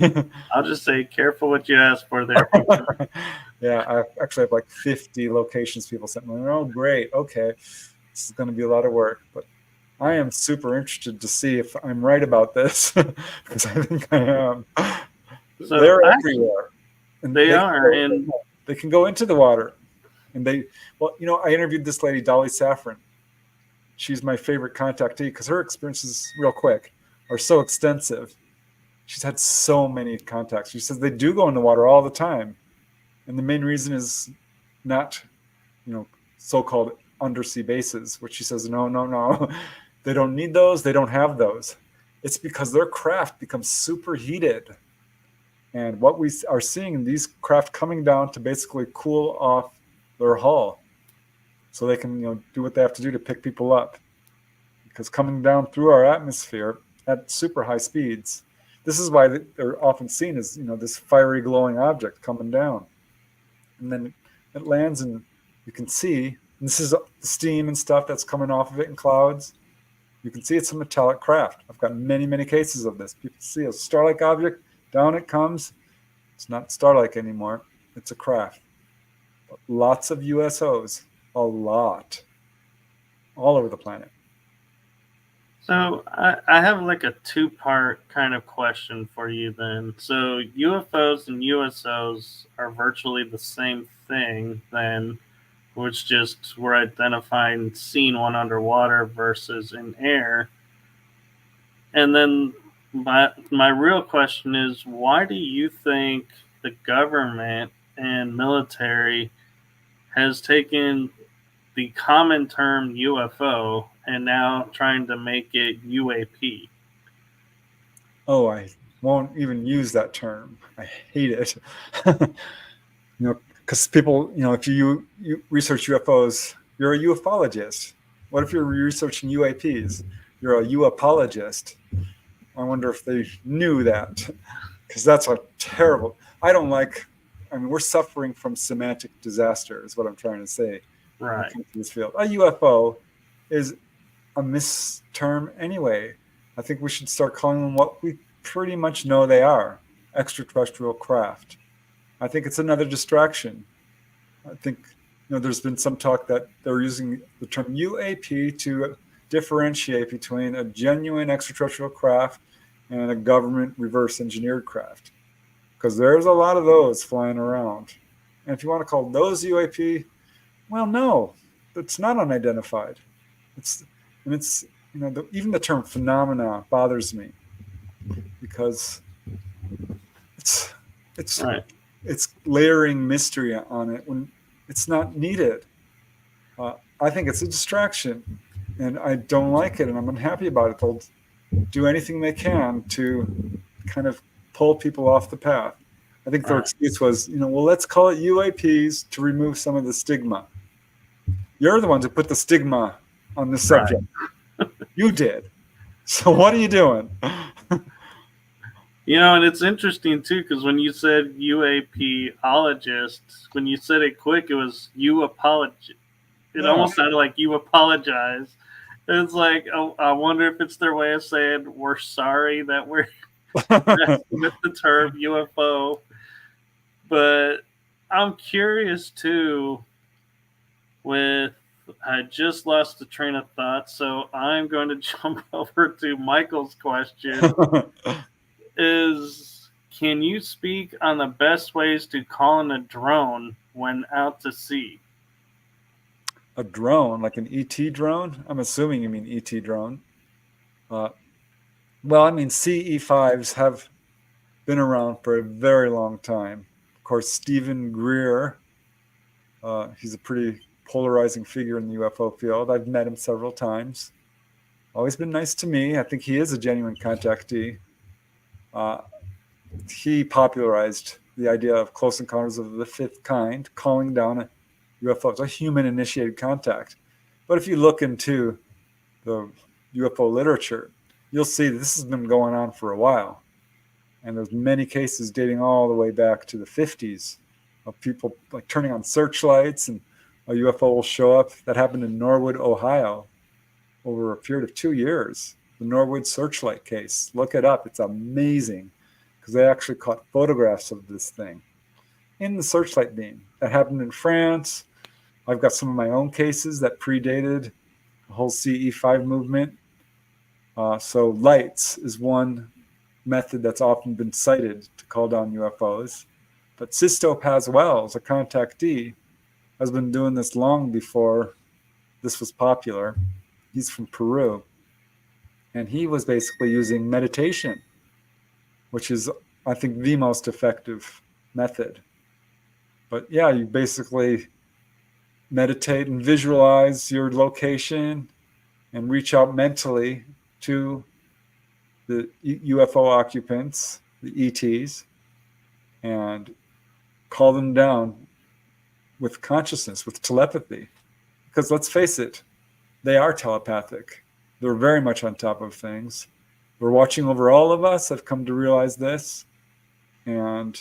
[SPEAKER 1] I'll just say, careful what you ask for there.
[SPEAKER 2] Yeah, I actually have like 50 locations people sent me. Oh, great. Okay. This is going to be a lot of work, but I am super interested to see if I'm right about this because I think I am. So they're everywhere. And they can go into the water. And I interviewed this lady, Dolly Safran. She's my favorite contactee because her experiences, real quick, are so extensive. She's had so many contacts. She says they do go in the water all the time. And the main reason is not, so-called undersea bases, which she says, no. They don't need those. They don't have those. It's because their craft becomes superheated. And what we are seeing in these craft coming down to basically cool off their hull so they can do what they have to do to pick people up, because coming down through our atmosphere at super high speeds, this is why they're often seen as this fiery glowing object coming down, and then it lands and you can see, and this is the steam and stuff that's coming off of it in clouds. You can see it's a metallic craft. I've got many cases of this. People see a star-like object, down it comes. It's not star-like anymore. It's a craft. But lots of USOs, a lot, all over the planet.
[SPEAKER 1] So I have like a two-part kind of question for you then. So UFOs and USOs are virtually the same thing then, which just we're identifying seeing one underwater versus in air. And then my real question is, why do you think the government and military has taken the common term UFO and now trying to make it UAP?
[SPEAKER 2] Oh, I won't even use that term. I hate it. because people, if you research UFOs, you're a ufologist. What if you're researching UAPs? You're a UApologist. I wonder if they knew that, because that's a terrible. I don't like. I mean, we're suffering from semantic disaster, is what I'm trying to say.
[SPEAKER 1] Right.
[SPEAKER 2] In this field, a UFO is a misterm anyway. I think we should start calling them what we pretty much know they are: extraterrestrial craft. I think it's another distraction. I think there's been some talk that they're using the term UAP to differentiate between a genuine extraterrestrial craft and a government reverse engineered craft, because there's a lot of those flying around. And if you want to call those UAP, well, no, it's not unidentified. It's even the term phenomena bothers me, because it's
[SPEAKER 1] Right.
[SPEAKER 2] it's layering mystery on it when it's not needed. I think it's a distraction, and I don't like it, and I'm unhappy about it. They'll do anything they can to kind of pull people off the path. I think their excuse was, well, let's call it UAPs to remove some of the stigma. You're the ones who put the stigma on this subject. Right. You did. So what are you doing?
[SPEAKER 1] And it's interesting too, because when you said UAPologist, when you said it quick, it was you apologize. It almost sounded like you apologize. It's like, I wonder if it's their way of saying we're sorry that we're with the term UFO. But I'm curious too. I just lost the train of thought, so I'm going to jump over to Michael's question. Can you speak on the best ways to call in a drone when out to sea?
[SPEAKER 2] A drone, like an ET drone? I'm assuming you mean ET drone. Well, I mean, CE5s have been around for a very long time. Of course, Stephen Greer, he's a pretty polarizing figure in the UFO field. I've met him several times. Always been nice to me. I think he is a genuine contactee. He popularized the idea of close encounters of the fifth kind, calling down a UFO. It's a human-initiated contact. But if you look into the UFO literature, you'll see that this has been going on for a while. And there's many cases dating all the way back to the 50s of people like turning on searchlights and a UFO will show up. That happened in Norwood, Ohio, over a period of 2 years. The Norwood searchlight case. Look it up. It's amazing, because they actually caught photographs of this thing in the searchlight beam. That happened in France. I've got some of my own cases that predated the whole CE5 movement. So lights is one method that's often been cited to call down UFOs. But Sisto Paswell, a contactee, has been doing this long before this was popular. He's from Peru. And he was basically using meditation, which is, I think, the most effective method. But yeah, you basically meditate and visualize your location and reach out mentally to the UFO occupants, the ETs, and call them down with consciousness, with telepathy. Because let's face it, they are telepathic. They're very much on top of things. They're watching over all of us. I've come to realize this. And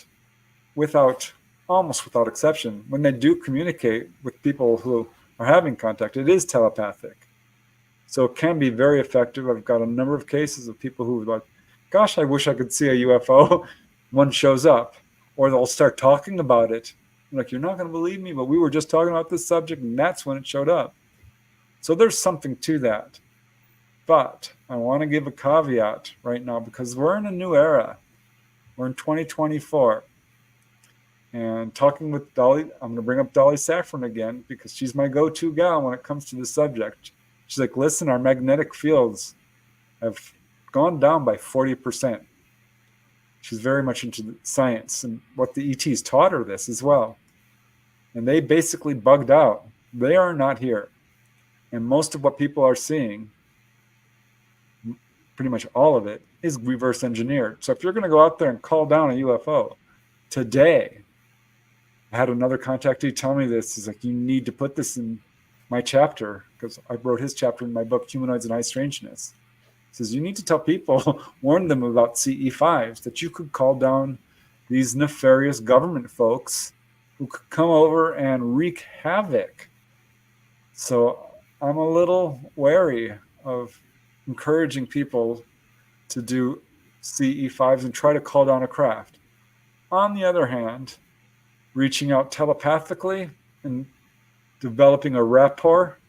[SPEAKER 2] almost without exception, when they do communicate with people who are having contact, it is telepathic. So it can be very effective. I've got a number of cases of people who are like, gosh, I wish I could see a UFO. One shows up, or they'll start talking about it. I'm like, you're not going to believe me, but we were just talking about this subject, and that's when it showed up. So there's something to that. But I want to give a caveat right now, because we're in a new era. We're in 2024. And talking with Dolly, I'm going to bring up Dolly Saffron again, because she's my go-to gal when it comes to this subject. She's like, listen, our magnetic fields have gone down by 40%. She's very much into science, and what the ETs taught her this as well. And they basically bugged out. They are not here. And most of what people are seeing, pretty much all of it, is reverse engineered. So if you're going to go out there and call down a UFO today, I had another contactee tell me this. He's like, you need to put this in my chapter, because I wrote his chapter in my book, Humanoids and High Strangeness. He says, you need to tell people, warn them about CE5s, that you could call down these nefarious government folks who could come over and wreak havoc. So I'm a little wary of encouraging people to do CE5s and try to call down a craft. On the other hand, reaching out telepathically and developing a rapport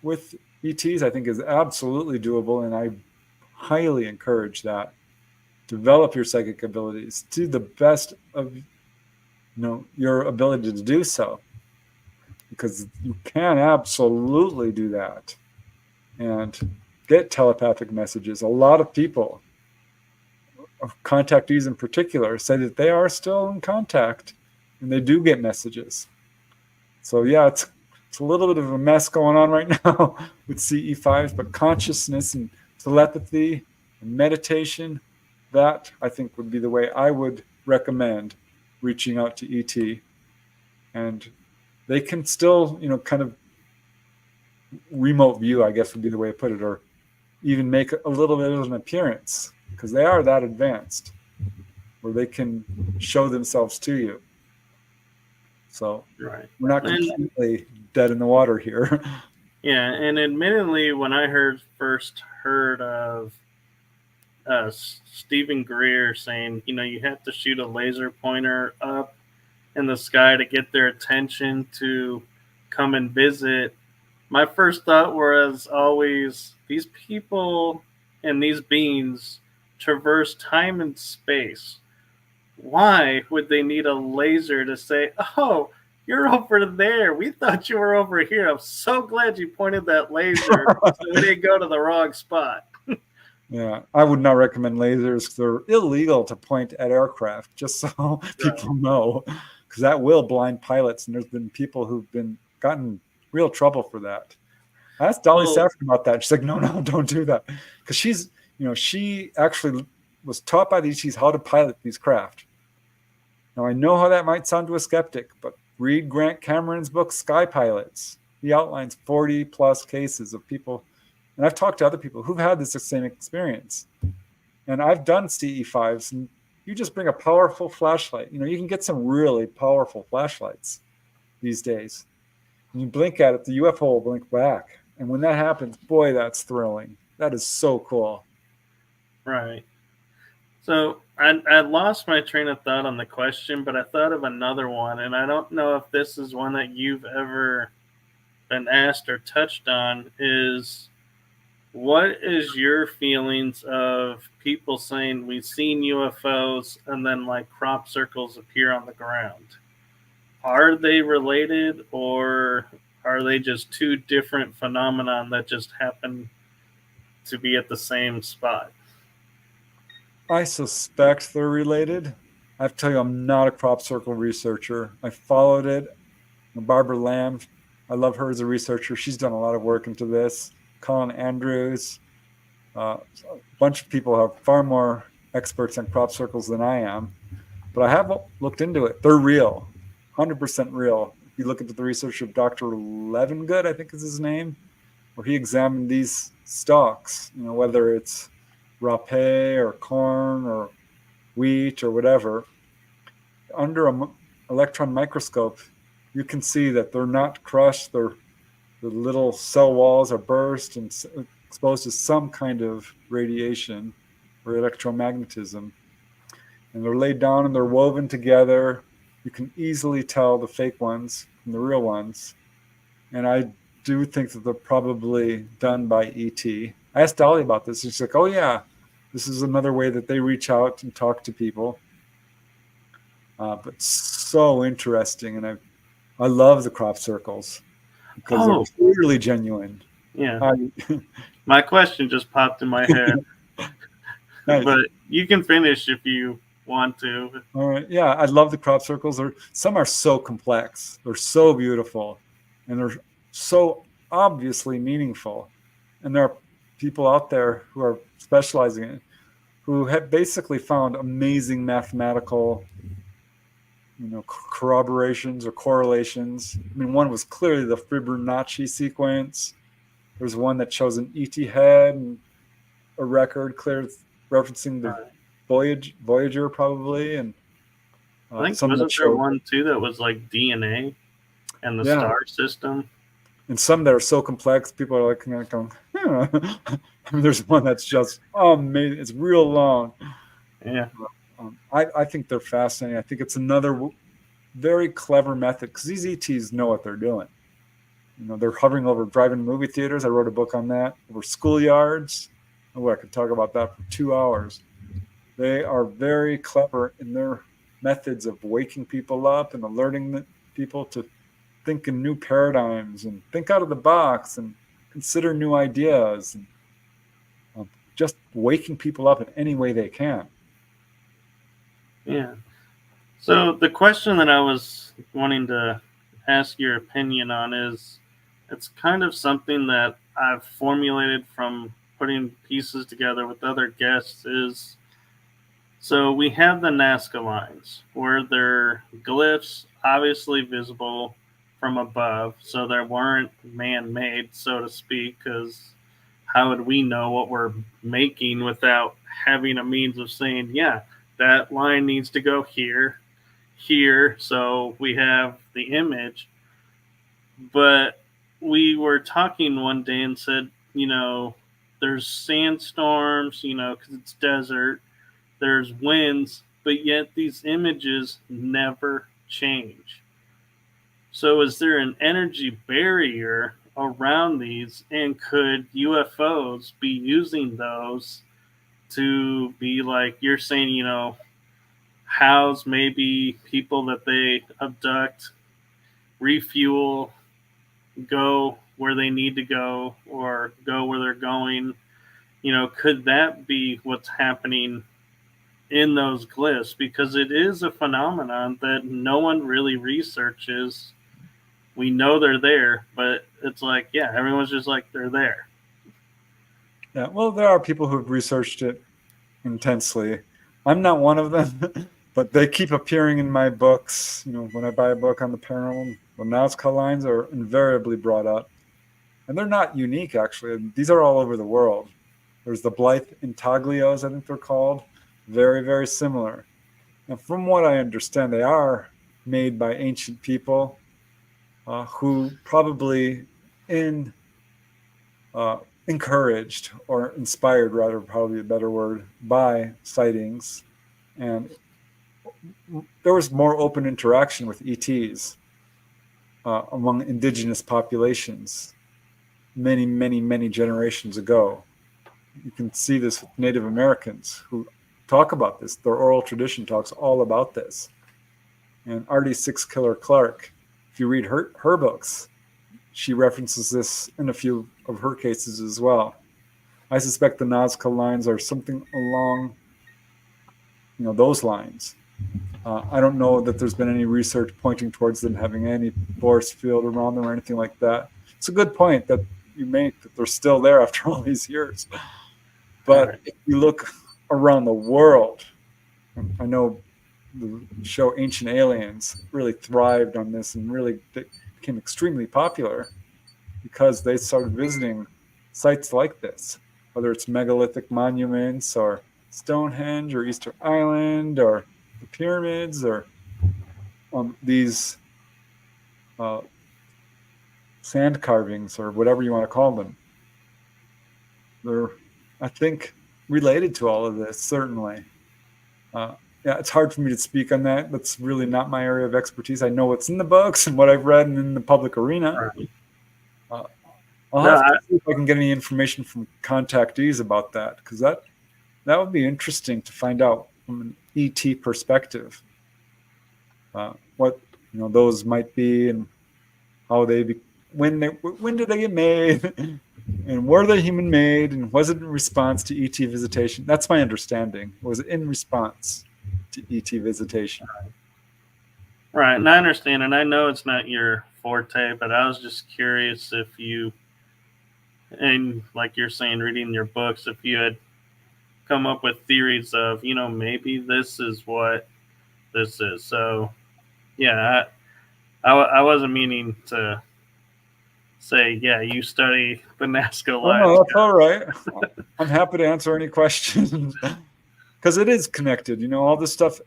[SPEAKER 2] with ETs, I think, is absolutely doable, and I highly encourage that. Develop your psychic abilities to the best of your ability to do so, because you can absolutely do that and get telepathic messages. A lot of people, contactees in particular, say that they are still in contact and they do get messages. So yeah, it's a little bit of a mess going on right now with CE5s, but consciousness and telepathy and meditation, that I think would be the way I would recommend reaching out to ET. And they can still, kind of remote view, I guess would be the way to put it, or even make a little bit of an appearance, because they are that advanced where they can show themselves to you. So
[SPEAKER 1] right.
[SPEAKER 2] We're not completely dead in the water here.
[SPEAKER 1] Yeah, and admittedly, when I first heard of Stephen Greer saying, you have to shoot a laser pointer up in the sky to get their attention to come and visit, my first thought was always, these people and these beings traverse time and space. Why would they need a laser to say, oh, you're over there. We thought you were over here. I'm so glad you pointed that laser so we didn't go to the wrong spot.
[SPEAKER 2] Yeah, I would not recommend lasers. They're illegal to point at aircraft, just so people know, because that will blind pilots. And there's been people who've gotten real trouble for that. I asked Dolly Saffron about that. She's like, no, don't do that. Because she actually was taught by the ETs how to pilot these craft. Now, I know how that might sound to a skeptic, but read Grant Cameron's book, Sky Pilots. He outlines 40 plus cases of people. And I've talked to other people who've had this same experience. And I've done CE5s, and you just bring a powerful flashlight. You can get some really powerful flashlights these days. And you blink at it, the UFO will blink back. And when that happens, boy, that's thrilling. That is so cool.
[SPEAKER 1] Right. So I lost my train of thought on the question, but I thought of another one, and I don't know if this is one that you've ever been asked or touched on, is what is your feelings of people saying we've seen UFOs and then like crop circles appear on the ground? Are they related, or are they just two different phenomena that just happen to be at the same spot?
[SPEAKER 2] I suspect they're related. I have to tell you, I'm not a crop circle researcher. I followed it. Barbara Lamb, I love her as a researcher. She's done a lot of work into this. Colin Andrews, a bunch of people are far more experts on crop circles than I am. But I have looked into it. They're real, 100% real. If you look into the research of Dr. Levengood, I think is his name, where he examined these stalks, whether it's rape or corn or wheat or whatever, under an electron microscope, you can see that they're not crushed. The little cell walls are burst and exposed to some kind of radiation or electromagnetism. And they're laid down and they're woven together. You can easily tell the fake ones from the real ones. And I do think that they're probably done by ET. I asked Dolly about this, and she's like, oh yeah, this is another way that they reach out and talk to people. But so interesting, and I love the crop circles because they're clearly genuine.
[SPEAKER 1] Yeah. My question just popped in my head. Nice. But you can finish if you want to.
[SPEAKER 2] All right. Yeah, I love the crop circles. Some are so complex. They're so beautiful, and they're so obviously meaningful. And there are people out there who are specializing in it, who have basically found amazing mathematical corroborations or correlations. I mean, one was clearly the Fibonacci sequence. There's one that shows an ET head and a record clear referencing the Voyager probably, and
[SPEAKER 1] I think
[SPEAKER 2] some that
[SPEAKER 1] wasn't there
[SPEAKER 2] show
[SPEAKER 1] one too that was like DNA and the star system?
[SPEAKER 2] And some that are so complex, people are like kind of going, I mean, there's one that's just amazing. It's real long.
[SPEAKER 1] Yeah.
[SPEAKER 2] I think they're fascinating. I think it's another very clever method because these ETs know what they're doing. They're hovering over drive-in movie theaters. I wrote a book on that. Over schoolyards. Oh, I could talk about that for 2 hours. They are very clever in their methods of waking people up and alerting people to think in new paradigms and think out of the box and consider new ideas and just waking people up in any way they can.
[SPEAKER 1] Yeah. So the question that I was wanting to ask your opinion on is, it's kind of something that I've formulated from putting pieces together with other guests is, so we have the Nazca lines where they're glyphs obviously visible from above, so they weren't man-made, so to speak, because how would we know what we're making without having a means of saying, yeah, that line needs to go here, here, so we have the image. But we were talking one day and said, there's sandstorms, because it's desert, there's winds, but yet these images never change. So is there an energy barrier around these, and could UFOs be using those to be like you're saying, house maybe people that they abduct, refuel, go where they need to go, or go where they're going? Could that be what's happening in those glyphs? Because it is a phenomenon that no one really researches. We know they're there, but it's like, yeah, everyone's just like, they're there.
[SPEAKER 2] Yeah, well, there are people who've researched it intensely. I'm not one of them, but they keep appearing in my books. When I buy a book on the paranormal, the Nazca lines are invariably brought up. And they're not unique, actually. These are all over the world. There's the Blythe intaglios, I think they're called. Very, very similar. And from what I understand, they are made by ancient people who probably encouraged or inspired, rather, probably a better word, by sightings. And there was more open interaction with ETs among indigenous populations many, many, many generations ago. You can see this with Native Americans who talk about this. Their oral tradition talks all about this. And Artie Six Killer Clark, if you read her books, she references this in a few of her cases as well. I suspect the Nazca lines are something along those lines. I don't know that there's been any research pointing towards them having any force field around them or anything like that. It's a good point that you make, that they're still there after all these years. But if you look around the world, I know the show Ancient Aliens really thrived on this and really became extremely popular because they started visiting sites like this, whether it's megalithic monuments or Stonehenge or Easter Island or the pyramids or these sand carvings or whatever you want to call them. They're, I think, related to all of this, certainly. Yeah, it's hard for me to speak on that. That's really not my area of expertise. I know what's in the books and what I've read in the public arena.
[SPEAKER 1] Right.
[SPEAKER 2] I'll have to see if I can get any information from contactees about that, because that would be interesting to find out from an ET perspective what those might be and how they when did they get made and were they human made, and was it in response to ET visitation? That's my understanding. Was it in response to ET visitation?
[SPEAKER 1] Right, and I understand, and I know it's not your forte, but I was just curious if you, and like you're saying, reading your books, if you had come up with theories of, maybe this is what this is. So Yeah, I wasn't meaning to say, yeah, you study the Nazca
[SPEAKER 2] Oh no,
[SPEAKER 1] lives.
[SPEAKER 2] that's all right. I'm happy to answer any questions because it is connected. All this stuff.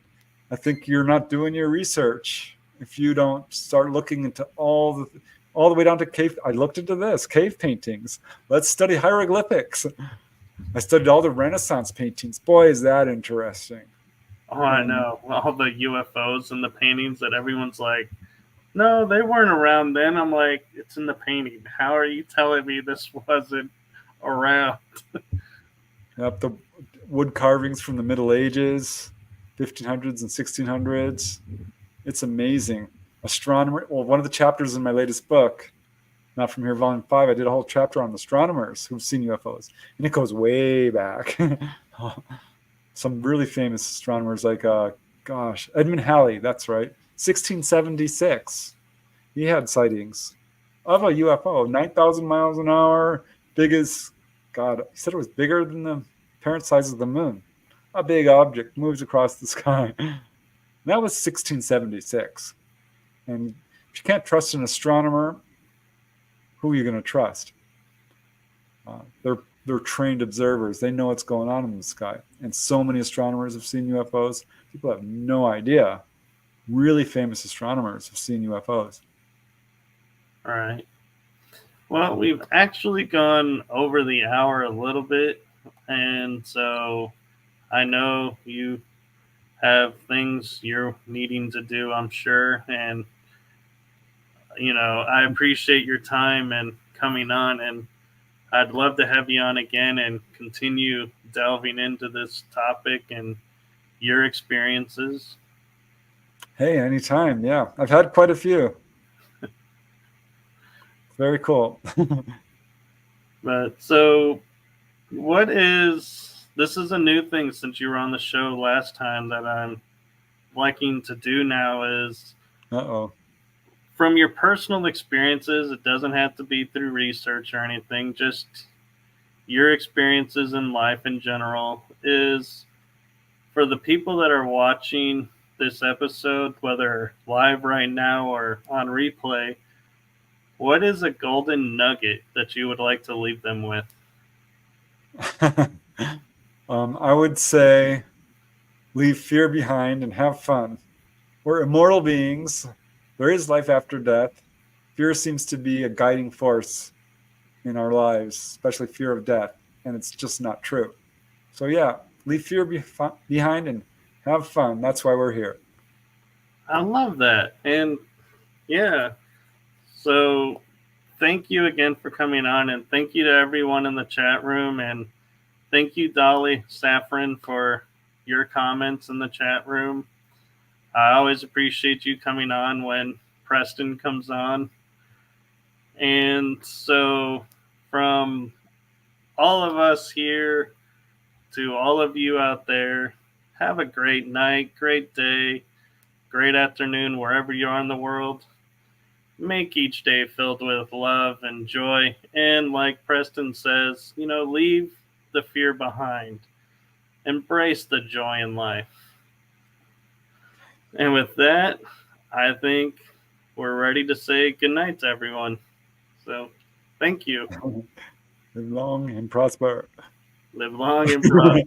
[SPEAKER 2] I think you're not doing your research if you don't start looking into all the way down to cave. I looked into this cave paintings. Let's study hieroglyphics. I studied all the Renaissance paintings. Boy, is that interesting.
[SPEAKER 1] Oh, I
[SPEAKER 2] And
[SPEAKER 1] know. All the UFOs and the paintings that everyone's like, no, they weren't around then. I'm like, it's in the painting. How are you telling me this wasn't around?
[SPEAKER 2] up the wood carvings from the Middle Ages, 1500s and 1600s. It's amazing. Astronomer. Well, one of the chapters in my latest book, Not From Here, Volume 5, I did a whole chapter on astronomers who've seen UFOs, and it goes way back. Some really famous astronomers like, Edmund Halley, that's right, 1676. He had sightings of a UFO, 9,000 miles an hour, big as, God, he said it was bigger than the apparent size of the moon. A big object moves across the sky. That was 1676. And if you can't trust an astronomer, who are you going to trust? They're trained observers. They know what's going on in the sky. And so many astronomers have seen UFOs. People have no idea. Really famous astronomers have seen UFOs.
[SPEAKER 1] All right. Well, we've actually gone over the hour a little bit. And so I know you have things you're needing to do, I'm sure. And, I appreciate your time and coming on. And I'd love to have you on again and continue delving into this topic and your experiences.
[SPEAKER 2] Hey, anytime. Yeah, I've had quite a few. Very cool.
[SPEAKER 1] But so, this is a new thing since you were on the show last time that I'm liking to do now is
[SPEAKER 2] Uh-oh.
[SPEAKER 1] from your personal experiences. It doesn't have to be through research or anything, just your experiences in life in general. Is for the people that are watching this episode, whether live right now or on replay, what is a golden nugget that you would like to leave them with?
[SPEAKER 2] I would say leave fear behind and have fun. We're immortal beings. There is life after death. Fear seems to be a guiding force in our lives, especially fear of death, and it's just not true. So yeah, leave fear behind and have fun. That's why we're here.
[SPEAKER 1] I love that. And yeah, so thank you again for coming on, and thank you to everyone in the chat room, and thank you, Dolly Saffron, for your comments in the chat room. I always appreciate you coming on when Preston comes on. And so, from all of us here to all of you out there, have a great night, great day, great afternoon, wherever you are in the world. Make each day filled with love and joy. And like Preston says, leave the fear behind. Embrace the joy in life. And with that, I think we're ready to say goodnight to everyone. So, thank you.
[SPEAKER 2] Live long and prosper.
[SPEAKER 1] Live long and prosper.